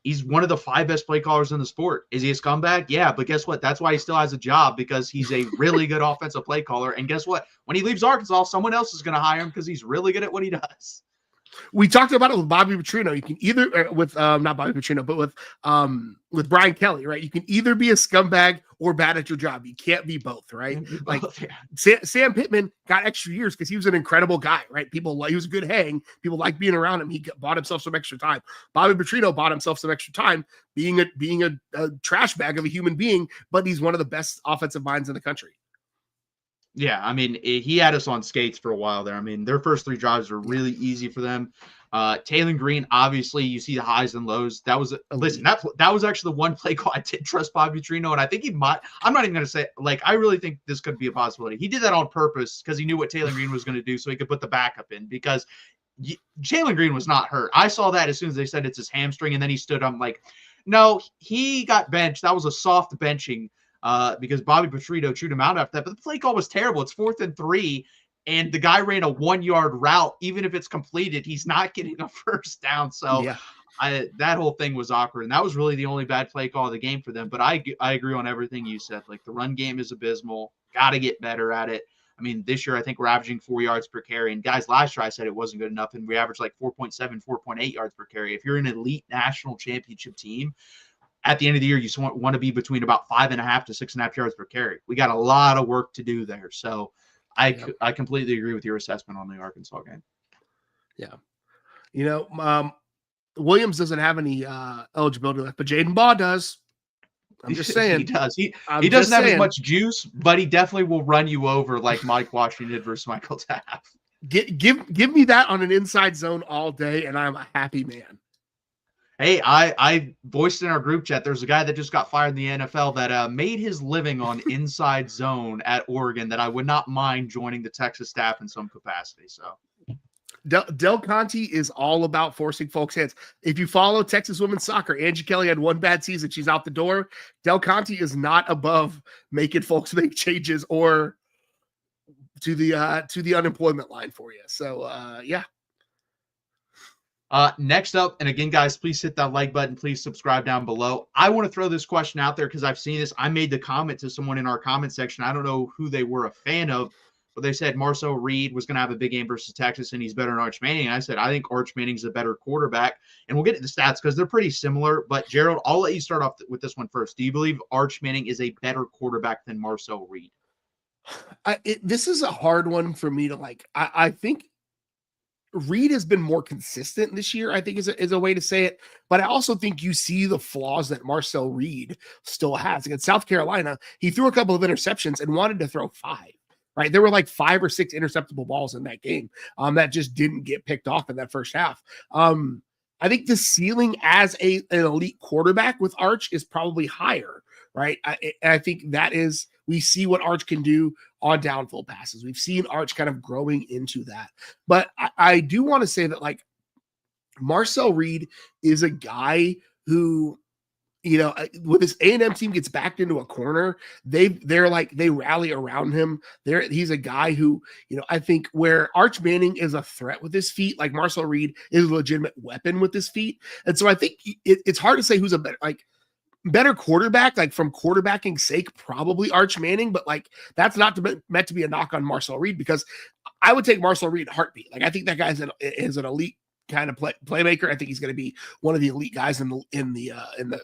He's one of the 5 best play callers in the sport. Is he a scumbag? Yeah, but guess what? That's why he still has a job, because he's a really good offensive play caller. And guess what? When he leaves Arkansas, someone else is going to hire him because he's really good at what he does. We talked about it with Bobby Petrino. You can either not Bobby Petrino, but with Brian Kelly, right? You can either be a scumbag or bad at your job. You can't be both, right? Like Sam Pittman got extra years because he was an incredible guy, right? He was a good hang. People like being around him. He bought himself some extra time. Bobby Petrino bought himself some extra time being a trash bag of a human being, but he's one of the best offensive minds in the country. Yeah, I mean, he had us on skates for a while there. I mean, their first 3 drives were really easy for them. Taylor Green, obviously, you see the highs and lows. That was listen, that was actually the one play call I did trust Bobby Petrino, and I think he might. I'm not even going to say like I really think this could be a possibility. He did that on purpose because he knew what Taylor Green was going to do, so he could put the backup in because Jalen Green was not hurt. I saw that as soon as they said it's his hamstring, and then he stood. I'm like, no, he got benched. That was a soft benching. Because Bobby Petrino chewed him out after that. But the play call was terrible. It's 4th and 3, and the guy ran a 1-yard route. Even if it's completed, he's not getting a first down. So that whole thing was awkward. And that was really the only bad play call of the game for them. But I agree on everything you said. Like, the run game is abysmal. Got to get better at it. I mean, this year I think we're averaging 4 yards per carry. And guys, last year I said it wasn't good enough, and we averaged like 4.7, 4.8 yards per carry. If you're an elite national championship team, at the end of the year, you want to be between about 5.5 to 6.5 yards per carry. We got a lot of work to do there. So I completely agree with your assessment on the Arkansas game. Yeah. You know, Williams doesn't have any eligibility left, but Jaden Baugh does. I'm just saying. He does. He doesn't have as much juice, but he definitely will run you over like Mike Washington did versus Michael Taft. Give me that on an inside zone all day, and I'm a happy man. Hey, I voiced in our group chat, there's a guy that just got fired in the NFL that made his living on inside zone at Oregon that I would not mind joining the Texas staff in some capacity. So Del Conte is all about forcing folks' hands. If you follow Texas women's soccer, Angie Kelly had one bad season. She's out the door. Del Conte is not above making folks make changes or to the unemployment line for you. So, yeah. Next up, and again, guys, please hit that like button. Please subscribe down below. I want to throw this question out there because I've seen this. I made the comment to someone in our comment section. I don't know who they were a fan of, but they said Marcel Reed was going to have a big game versus Texas, and he's better than Arch Manning. And I said, I think Arch Manning's a better quarterback. And we'll get to the stats because they're pretty similar. But, Gerald, I'll let you start off with this one first. Do you believe Arch Manning is a better quarterback than Marcel Reed? This is a hard one for me to like. I think Reed has been more consistent this year, I think is a way to say it. But I also think you see the flaws that Marcel Reed still has. Against South Carolina, he threw a couple of interceptions and wanted to throw 5, right? There were like 5 or 6 interceptable balls in that game that just didn't get picked off in that first half. I think the ceiling as an elite quarterback with Arch is probably higher, right? I think that is, we see what Arch can do on downfield passes. We've seen Arch kind of growing into that. But I do want to say that, like, Marcel Reed is a guy who, you know, when this A&M team gets backed into a corner, they rally around him. He's a guy who, you know, I think where Arch Manning is a threat with his feet, like Marcel Reed is a legitimate weapon with his feet. And so I think it's hard to say who's a better quarterback, like from quarterbacking sake, probably Arch Manning, but like that's not meant to be a knock on Marcel Reed, because I would take Marcel Reed heartbeat. Like I think that guy's is an elite kind of playmaker. I think he's going to be one of the elite guys in the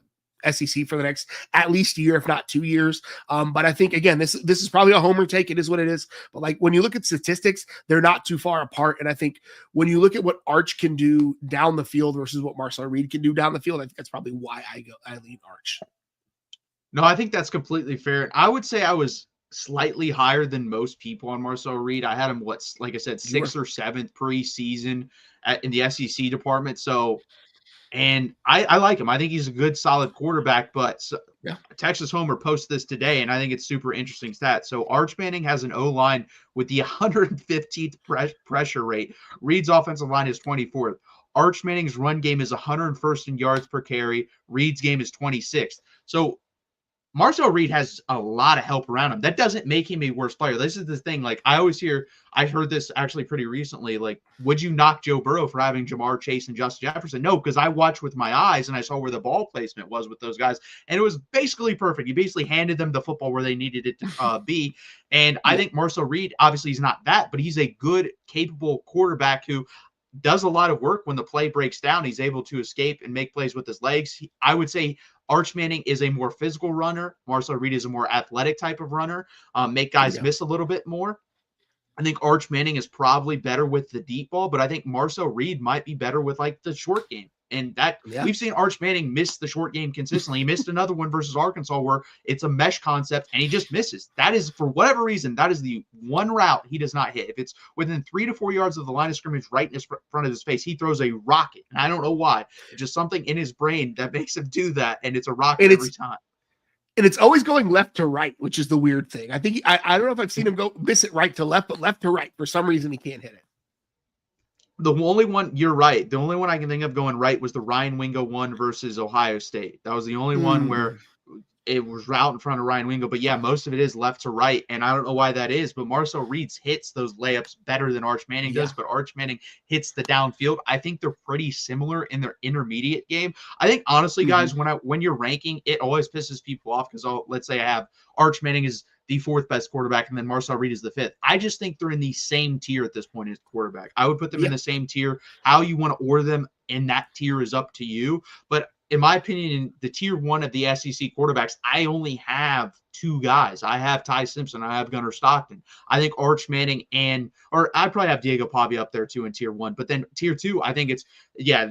SEC for the next at least year, if not 2 years. But I think, again, this is probably a homer take. It is what it is. But like when you look at statistics, they're not too far apart. And I think when you look at what Arch can do down the field versus what Marcel Reed can do down the field, I think that's probably why I lean Arch. No, I think that's completely fair. I would say I was slightly higher than most people on Marcel Reed. I had him, like I said, 6th or 7th preseason in the SEC department. So, and I like him. I think he's a good, solid quarterback. But Texas Homer posted this today, and I think it's super interesting stat. So Arch Manning has an O-line with the 115th pressure rate. Reed's offensive line is 24th. Arch Manning's run game is 101st in yards per carry. Reed's game is 26th. So Marcel Reed has a lot of help around him. That doesn't make him a worse player. This is the thing. Like I heard this actually pretty recently. Like, would you knock Joe Burrow for having Jamar Chase and Justin Jefferson? No, because I watched with my eyes and I saw where the ball placement was with those guys, and it was basically perfect. He basically handed them the football where they needed it to be. And I think Marcel Reed, obviously, he's not that, but he's a good, capable quarterback who does a lot of work when the play breaks down. He's able to escape and make plays with his legs. I would say Arch Manning is a more physical runner. Marcel Reed is a more athletic type of runner, make guys miss a little bit more. I think Arch Manning is probably better with the deep ball, but I think Marcel Reed might be better with like the short game. And that we've seen Arch Manning miss the short game consistently. He missed another one versus Arkansas where it's a mesh concept and he just misses. That is, for whatever reason, that is the one route he does not hit. If it's within 3 to 4 yards of the line of scrimmage right in front of his face, he throws a rocket. And I don't know why. It's just something in his brain that makes him do that, and it's a rocket every time. And it's always going left to right, which is the weird thing. I think I don't know if I've seen him go miss it right to left, but left to right. For some reason, he can't hit it. The only one, you're right. The only one I can think of going right was the Ryan Wingo one versus Ohio State. That was the only one where it was out in front of Ryan Wingo. But yeah, most of it is left to right. And I don't know why that is, but Marcel Reed's hits those layups better than Arch Manning does. But Arch Manning hits the downfield. I think they're pretty similar in their intermediate game. I think, honestly, guys, when you're ranking, it always pisses people off because let's say I have Arch Manning is the 4th best quarterback, and then Marcel Reed is the 5th. I just think they're in the same tier at this point as quarterback. I would put them in the same tier. How you want to order them in that tier is up to you. But in my opinion, in the tier 1 of the SEC quarterbacks, I only have 2 guys. I have Ty Simpson. I have Gunnar Stockton. I think Arch Manning or I probably have Diego Pavia up there too in tier 1. But then tier 2, I think it's,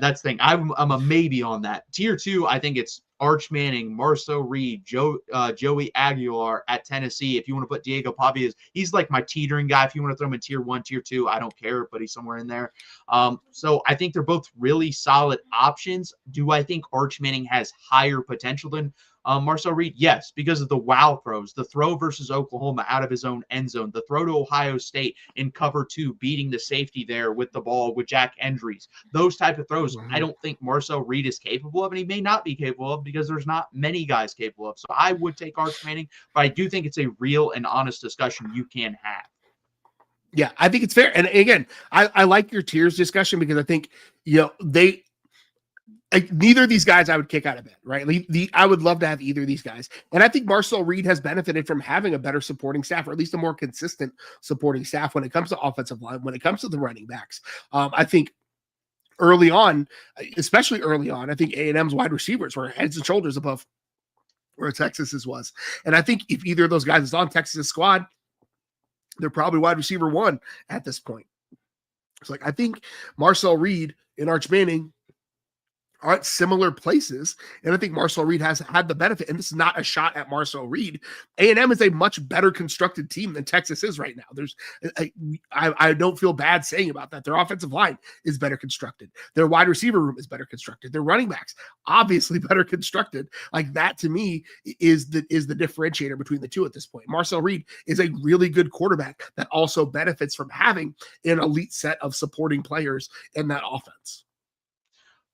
that's the thing. I'm a maybe on that. Tier 2, I think it's Arch Manning, Marcel Reed, Joey Aguilar at Tennessee. If you want to put Diego Pavia, he's like my teetering guy. If you want to throw him in tier 1, tier 2, I don't care, but he's somewhere in there. So I think they're both really solid options. Do I think Arch Manning has higher potential than Marcel Reed? Yes, because of the wow throws, the throw versus Oklahoma out of his own end zone, the throw to Ohio State in cover 2, beating the safety there with the ball with Jack Endries. Those type of throws, I don't think Marcel Reed is capable of, and he may not be capable of because there's not many guys capable of. So I would take Arch Manning, but I do think it's a real and honest discussion you can have. Yeah, I think it's fair. And again, I like your tiers discussion because I think, neither of these guys I would kick out of bed, right? I would love to have either of these guys. And I think Marcel Reed has benefited from having a better supporting staff, or at least a more consistent supporting staff when it comes to offensive line, when it comes to the running backs. I think early on, especially early on, I think A&M's wide receivers were heads and shoulders above where Texas's was. And I think if either of those guys is on Texas's squad, they're probably wide receiver 1 at this point. It's like, I think Marcel Reed and Arch Manning are at similar places, and I think Marcel Reed has had the benefit, and this is not a shot at Marcel Reed. A&M is a much better constructed team than Texas is right now. I don't feel bad saying about that. Their offensive line is better constructed. Their wide receiver room is better constructed. Their running backs, obviously better constructed. Like, that to me is the differentiator between the two at this point. Marcel Reed is a really good quarterback that also benefits from having an elite set of supporting players in that offense.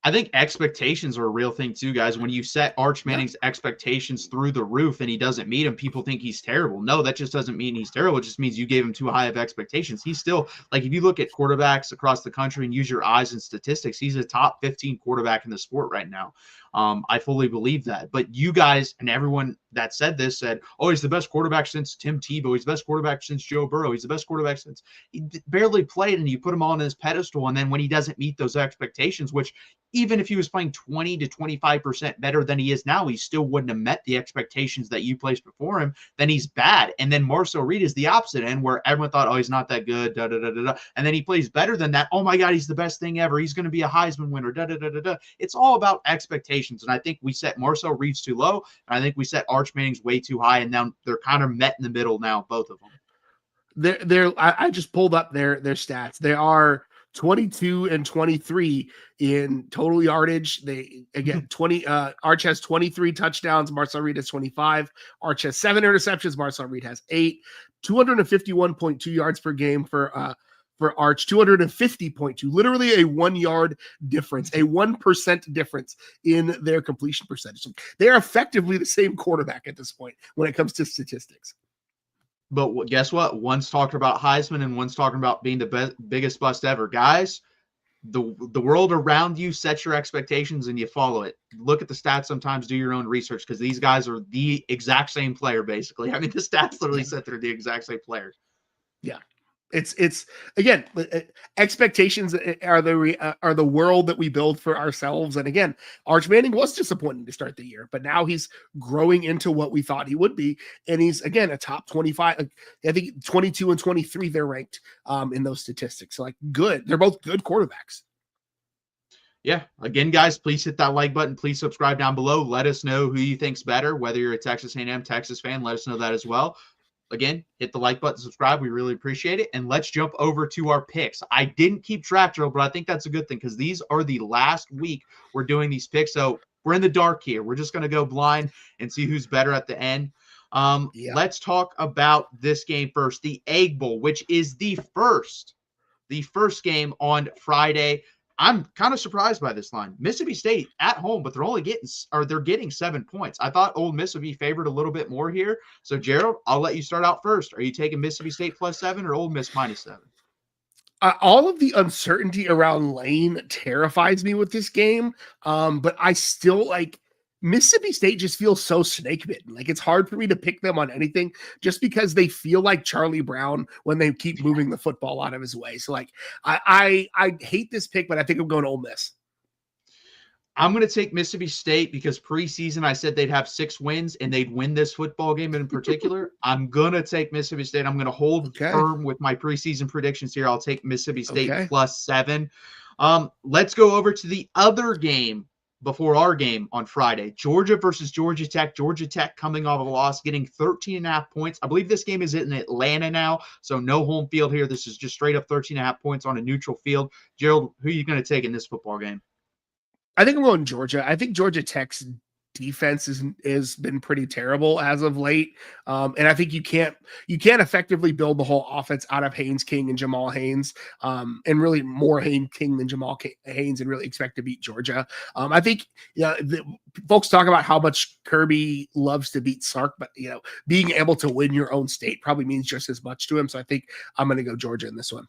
I think expectations are a real thing too, guys. When you set Arch Manning's expectations through the roof and he doesn't meet them, people think he's terrible. No, that just doesn't mean he's terrible. It just means you gave him too high of expectations. He's still, like, if you look at quarterbacks across the country and use your eyes and statistics, he's a top 15 quarterback in the sport right now. I fully believe that. But you guys and everyone that said this said, oh, he's the best quarterback since Tim Tebow. He's the best quarterback since Joe Burrow. He's the best quarterback since he barely played, and you put him on his pedestal. And then when he doesn't meet those expectations, which even if he was playing 20 to 25% better than he is now, he still wouldn't have met the expectations that you placed before him, then he's bad. And then Marcel Reed is the opposite end, where everyone thought, oh, he's not that good, and then he plays better than that. Oh my God, he's the best thing ever. He's going to be a Heisman winner, It's all about expectations. And I think we set Marcel Reed's too low, and I think we set Arch Manning's way too high, and now they're kind of met in the middle now, both of them. I just pulled up their stats. They are 22 and 23 in total yardage. They again 20. Arch has 23 touchdowns. Marcel Reed has 25. Arch has 7 interceptions. Marcel Reed has 8. 251.2 yards per game for Arch, 250.2, literally a 1 yard difference, a 1% difference in their completion percentage. They're effectively the same quarterback at this point when it comes to statistics. But guess what? One's talking about Heisman and one's talking about being the biggest bust ever. Guys, the world around you sets your expectations and you follow it. Look at the stats sometimes, do your own research, because these guys are the exact same player, basically. I mean, the stats literally said they're the exact same player. Yeah. It's again, expectations are the world that we build for ourselves. And again, Arch Manning was disappointing to start the year, but now he's growing into what we thought he would be. And he's, again, a top 25, I think 22 and 23, they're ranked in those statistics. So, like, good. They're both good quarterbacks. Yeah. Again, guys, please hit that like button. Please subscribe down below. Let us know who you think's better, whether you're a Texas A&M, Texas fan. Let us know that as well. Again, hit the like button, subscribe. We really appreciate it. And let's jump over to our picks. I didn't keep track, Joe, but I think that's a good thing because these are the last week we're doing these picks. So we're in the dark here. We're just going to go blind and see who's better at the end. Let's talk about this game first. The Egg Bowl, which is the first game on Friday. I'm kind of surprised by this line. Mississippi State at home, but they're getting 7 points. I thought Ole Miss would be favored a little bit more here. So, Gerald, I'll let you start out first. Are you taking Mississippi State +7 or Ole Miss -7? All of the uncertainty around Lane terrifies me with this game. But I still Mississippi State just feels so snake bitten. Like it's hard for me to pick them on anything just because they feel like Charlie Brown when they keep moving the football out of his way. So I hate this pick, but I think I'm going to Ole Miss. I'm going to take Mississippi State because preseason I said they'd have 6 wins and they'd win this football game in particular. I'm going to take Mississippi State. I'm going to hold firm with my preseason predictions here. I'll take Mississippi State +7. Let's go over to the other game before our game on Friday. Georgia versus Georgia Tech. Georgia Tech coming off of a loss, getting 13.5 points. I believe this game is in Atlanta now, so no home field here. This is just straight up 13.5 points on a neutral field. Gerald, who are you going to take in this football game? I think I'm going Georgia. I think Georgia Tech's defense has been pretty terrible as of late. And I think you can't effectively build the whole offense out of Haynes King and Jamal Haynes, and really more Haynes King than Jamal Haynes, and really expect to beat Georgia. I think folks talk about how much Kirby loves to beat Sark, but being able to win your own state probably means just as much to him. So I think I'm going to go Georgia in this one.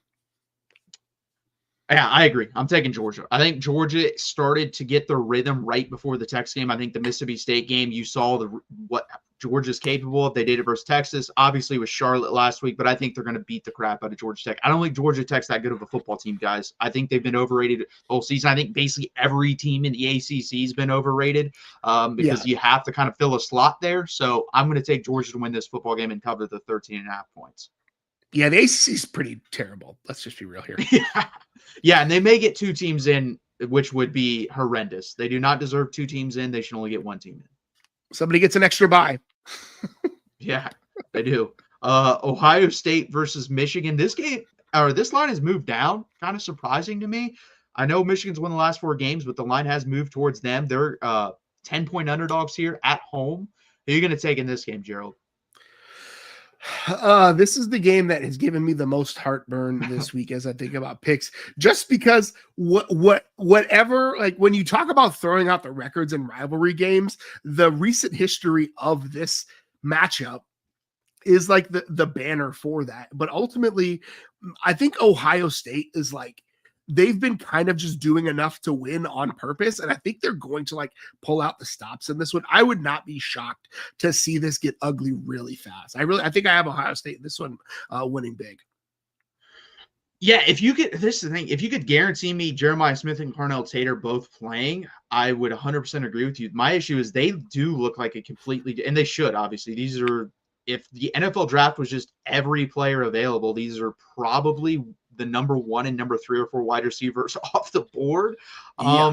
Yeah, I agree. I'm taking Georgia. I think Georgia started to get the rhythm right before the Texas game. I think the Mississippi State game, you saw what Georgia's capable of. They did it versus Texas. Obviously, with Charlotte last week, but I think they're going to beat the crap out of Georgia Tech. I don't think Georgia Tech's that good of a football team, guys. I think they've been overrated the whole season. I think basically every team in the ACC has been overrated because you have to kind of fill a slot there. So I'm going to take Georgia to win this football game and cover the 13.5 points. Yeah, the ACC is pretty terrible. Let's just be real here. Yeah, and they may get 2 teams in, which would be horrendous. They do not deserve 2 teams in. They should only get 1 team in. Somebody gets an extra bye. Yeah, they do. Ohio State versus Michigan. This line has moved down. Kind of surprising to me. I know Michigan's won the last 4 games, but the line has moved towards them. They're 10-point underdogs here at home. Who are you going to take in this game, Gerald? This is the game that has given me the most heartburn this week as I think about picks, just because whatever, like when you talk about throwing out the records and rivalry games, the recent history of this matchup is like the banner for that. But ultimately, I think Ohio State is they've been kind of just doing enough to win on purpose. And I think they're going to pull out the stops in this one. I would not be shocked to see this get ugly really fast. I think I have Ohio State in this one winning big. Yeah, this is the thing. If you could guarantee me Jeremiah Smith and Carnell Tate are both playing, I would 100% agree with you. My issue is they do look like a completely, and they should, obviously. If the NFL draft was just every player available, these are probably the number 1 and number 3 or 4 wide receivers off the board.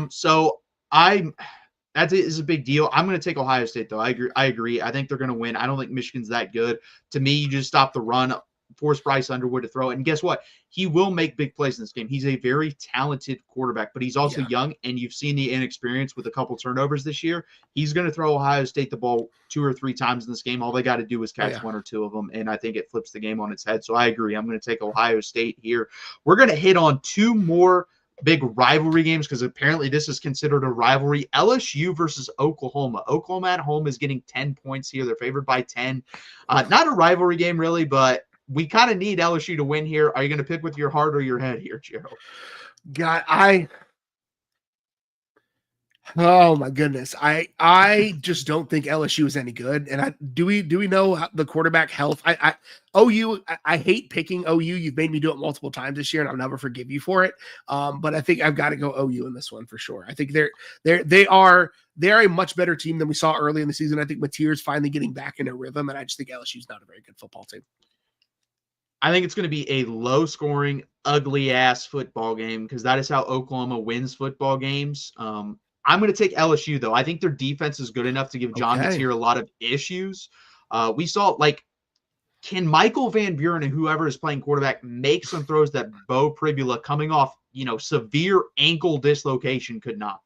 So that is a big deal. I'm going to take Ohio State though. I agree. I think they're going to win. I don't think Michigan's that good. To me, you just stop the run, force Bryce Underwood to throw it. And guess what? He will make big plays in this game. He's a very talented quarterback, but he's also young, and you've seen the inexperience with a couple turnovers this year. He's going to throw Ohio State the ball 2 or 3 times in this game. All they got to do is catch 1 or 2 of them, and I think it flips the game on its head. So I agree. I'm going to take Ohio State here. We're going to hit on 2 more big rivalry games because apparently this is considered a rivalry. LSU versus Oklahoma. Oklahoma at home is getting 10 points here. They're favored by 10. Not a rivalry game really, but we kind of need LSU to win here. Are you going to pick with your heart or your head here, Gerald? God, oh my goodness. I just don't think LSU is any good. And do we know the quarterback health? OU, I hate picking OU. You've made me do it multiple times this year, and I'll never forgive you for it. But I think I've got to go OU in this one for sure. I think they are a much better team than we saw early in the season. I think Mateer's finally getting back in a rhythm, and I just think LSU's not a very good football team. I think it's going to be a low-scoring, ugly-ass football game because that is how Oklahoma wins football games. I'm going to take LSU, though. I think their defense is good enough to give John Mateer a lot of issues. We saw, can Michael Van Buren and whoever is playing quarterback make some throws that Bo Pribula, coming off, severe ankle dislocation, could not?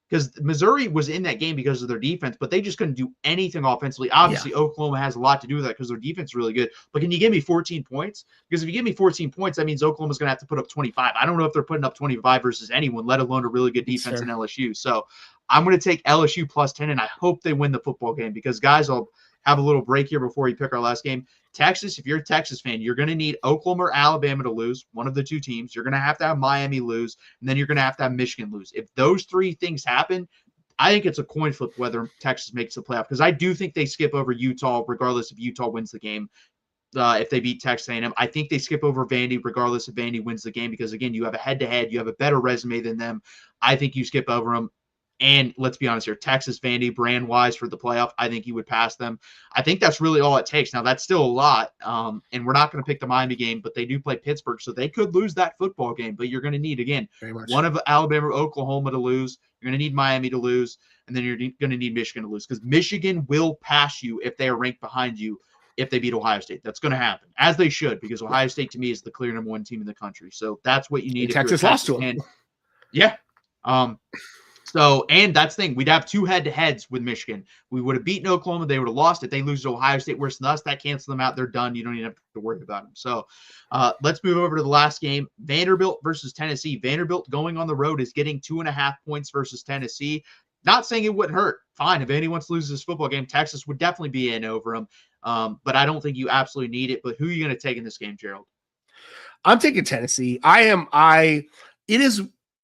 Because Missouri was in that game because of their defense, but they just couldn't do anything offensively. Obviously, Oklahoma has a lot to do with that because their defense is really good. But can you give me 14 points? Because if you give me 14 points, that means Oklahoma's going to have to put up 25. I don't know if they're putting up 25 versus anyone, let alone a really good defense in LSU. So I'm going to take LSU plus 10, and I hope they win the football game because, guys, I'll have a little break here before we pick our last game. Texas, if you're a Texas fan, you're going to need Oklahoma or Alabama to lose, one of the two teams. You're going to have Miami lose, and then you're going to have Michigan lose. If those three things happen, I think it's a coin flip whether Texas makes the playoff because I do think they skip over Utah regardless if Utah wins the game. If they beat Texas A&M, I think they skip over Vandy regardless if Vandy wins the game because, again, you have a head-to-head. You have a better resume than them. I think you skip over them. And let's be honest here, Texas, Vandy, brand-wise for the playoff, I think you would pass them. I think that's really all it takes. Now, that's still a lot, and we're not going to pick the Miami game, but they do play Pittsburgh, so they could lose that football game. But you're going to need, again, one of Alabama or Oklahoma to lose. You're going to need Miami to lose, and then you're going to need Michigan to lose because Michigan will pass you if they are ranked behind you if they beat Ohio State. That's going to happen, as they should, because Ohio State, to me, is the clear number one team in the country. So that's what you need. And Texas lost to them. Yeah. So, and that's the thing. We'd have two head-to-heads with Michigan. We would have beaten Oklahoma. They would have lost it. They lose to Ohio State worse than us. That cancels them out. They're done. You don't even have to worry about them. So, let's move over to the last game. Vanderbilt versus Tennessee. Vanderbilt going on the road is getting 2.5 points versus Tennessee. Not saying it wouldn't hurt. Fine. If anyone loses this football game, Texas would definitely be in over them. But I don't think you absolutely need it. But who are you going to take in this game, Gerald? I'm taking Tennessee.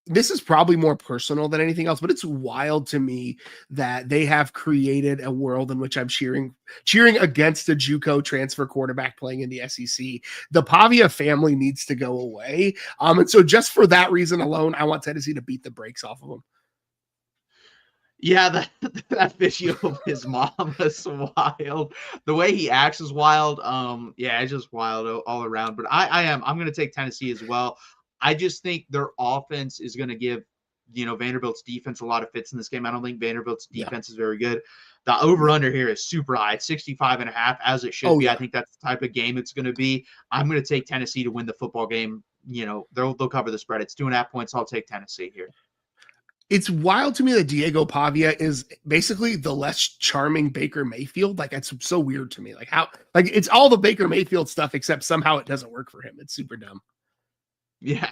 This is probably more personal than anything else, but it's wild to me that they have created a world in which I'm cheering against a JUCO transfer quarterback playing in the SEC. The Pavia family needs to go away. And so just for that reason alone, I want Tennessee to beat the brakes off of them. Yeah, that video of his mom is wild. The way he acts is wild. It's just wild all around. But I'm going to take Tennessee as well. I just think their offense is going to give, Vanderbilt's defense a lot of fits in this game. I don't think Vanderbilt's defense is very good. The over-under here is super high. It's 65.5, as it should be. Yeah. I think that's the type of game it's going to be. I'm going to take Tennessee to win the football game. They'll cover the spread. It's 2.5 points. I'll take Tennessee here. It's wild to me that Diego Pavia is basically the less charming Baker Mayfield. It's so weird to me. It's all the Baker Mayfield stuff, except somehow it doesn't work for him. It's super dumb. Yeah.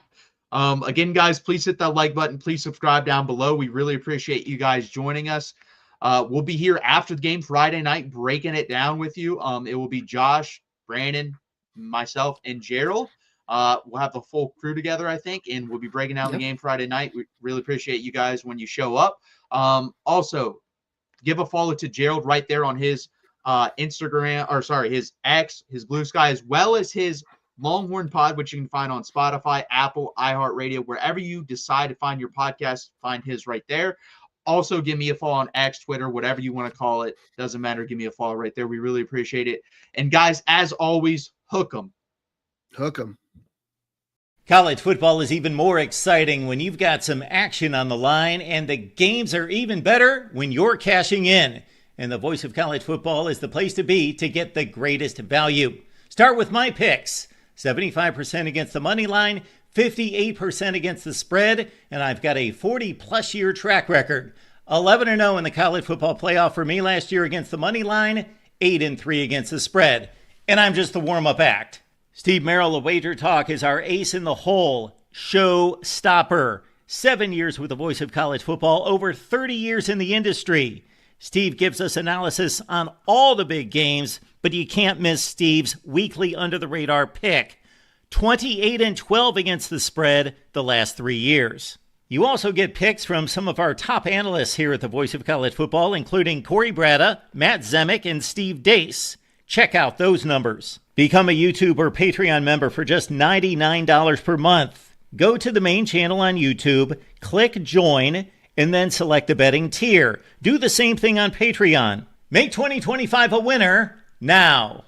Again, guys, please hit that like button. Please subscribe down below. We really appreciate you guys joining us. We'll be here after the game Friday night, breaking it down with you. It will be Josh, Brandon, myself, and Gerald. We'll have the full crew together, I think, and we'll be breaking down the game Friday night. We really appreciate you guys when you show up. Also, give a follow to Gerald right there on his his X, his Blue Sky, as well as his Longhorn Pod, which you can find on Spotify, Apple, iHeartRadio, wherever you decide to find your podcast, find his right there. Also, give me a follow on X, Twitter, whatever you want to call it. Doesn't matter. Give me a follow right there. We really appreciate it. And guys, as always, hook 'em. Hook 'em. College football is even more exciting when you've got some action on the line, and the games are even better when you're cashing in. And the Voice of College Football is the place to be to get the greatest value. Start with my picks. 75% against the money line, 58% against the spread, and I've got a 40-plus year track record. 11-0 in the college football playoff for me last year against the money line, 8-3 against the spread. And I'm just the warm-up act. Steve Merrill of Wager Talk is our ace in the hole, show stopper. 7 years with the Voice of College Football, over 30 years in the industry. Steve gives us analysis on all the big games, but you can't miss Steve's weekly under-the-radar pick. 28-12 against the spread the last 3 years. You also get picks from some of our top analysts here at the Voice of College Football, including Corey Bratta, Matt Zemek, and Steve Dace. Check out those numbers. Become a YouTube or Patreon member for just $99 per month. Go to the main channel on YouTube, click join, and then select the betting tier. Do the same thing on Patreon. Make 2025 a winner now.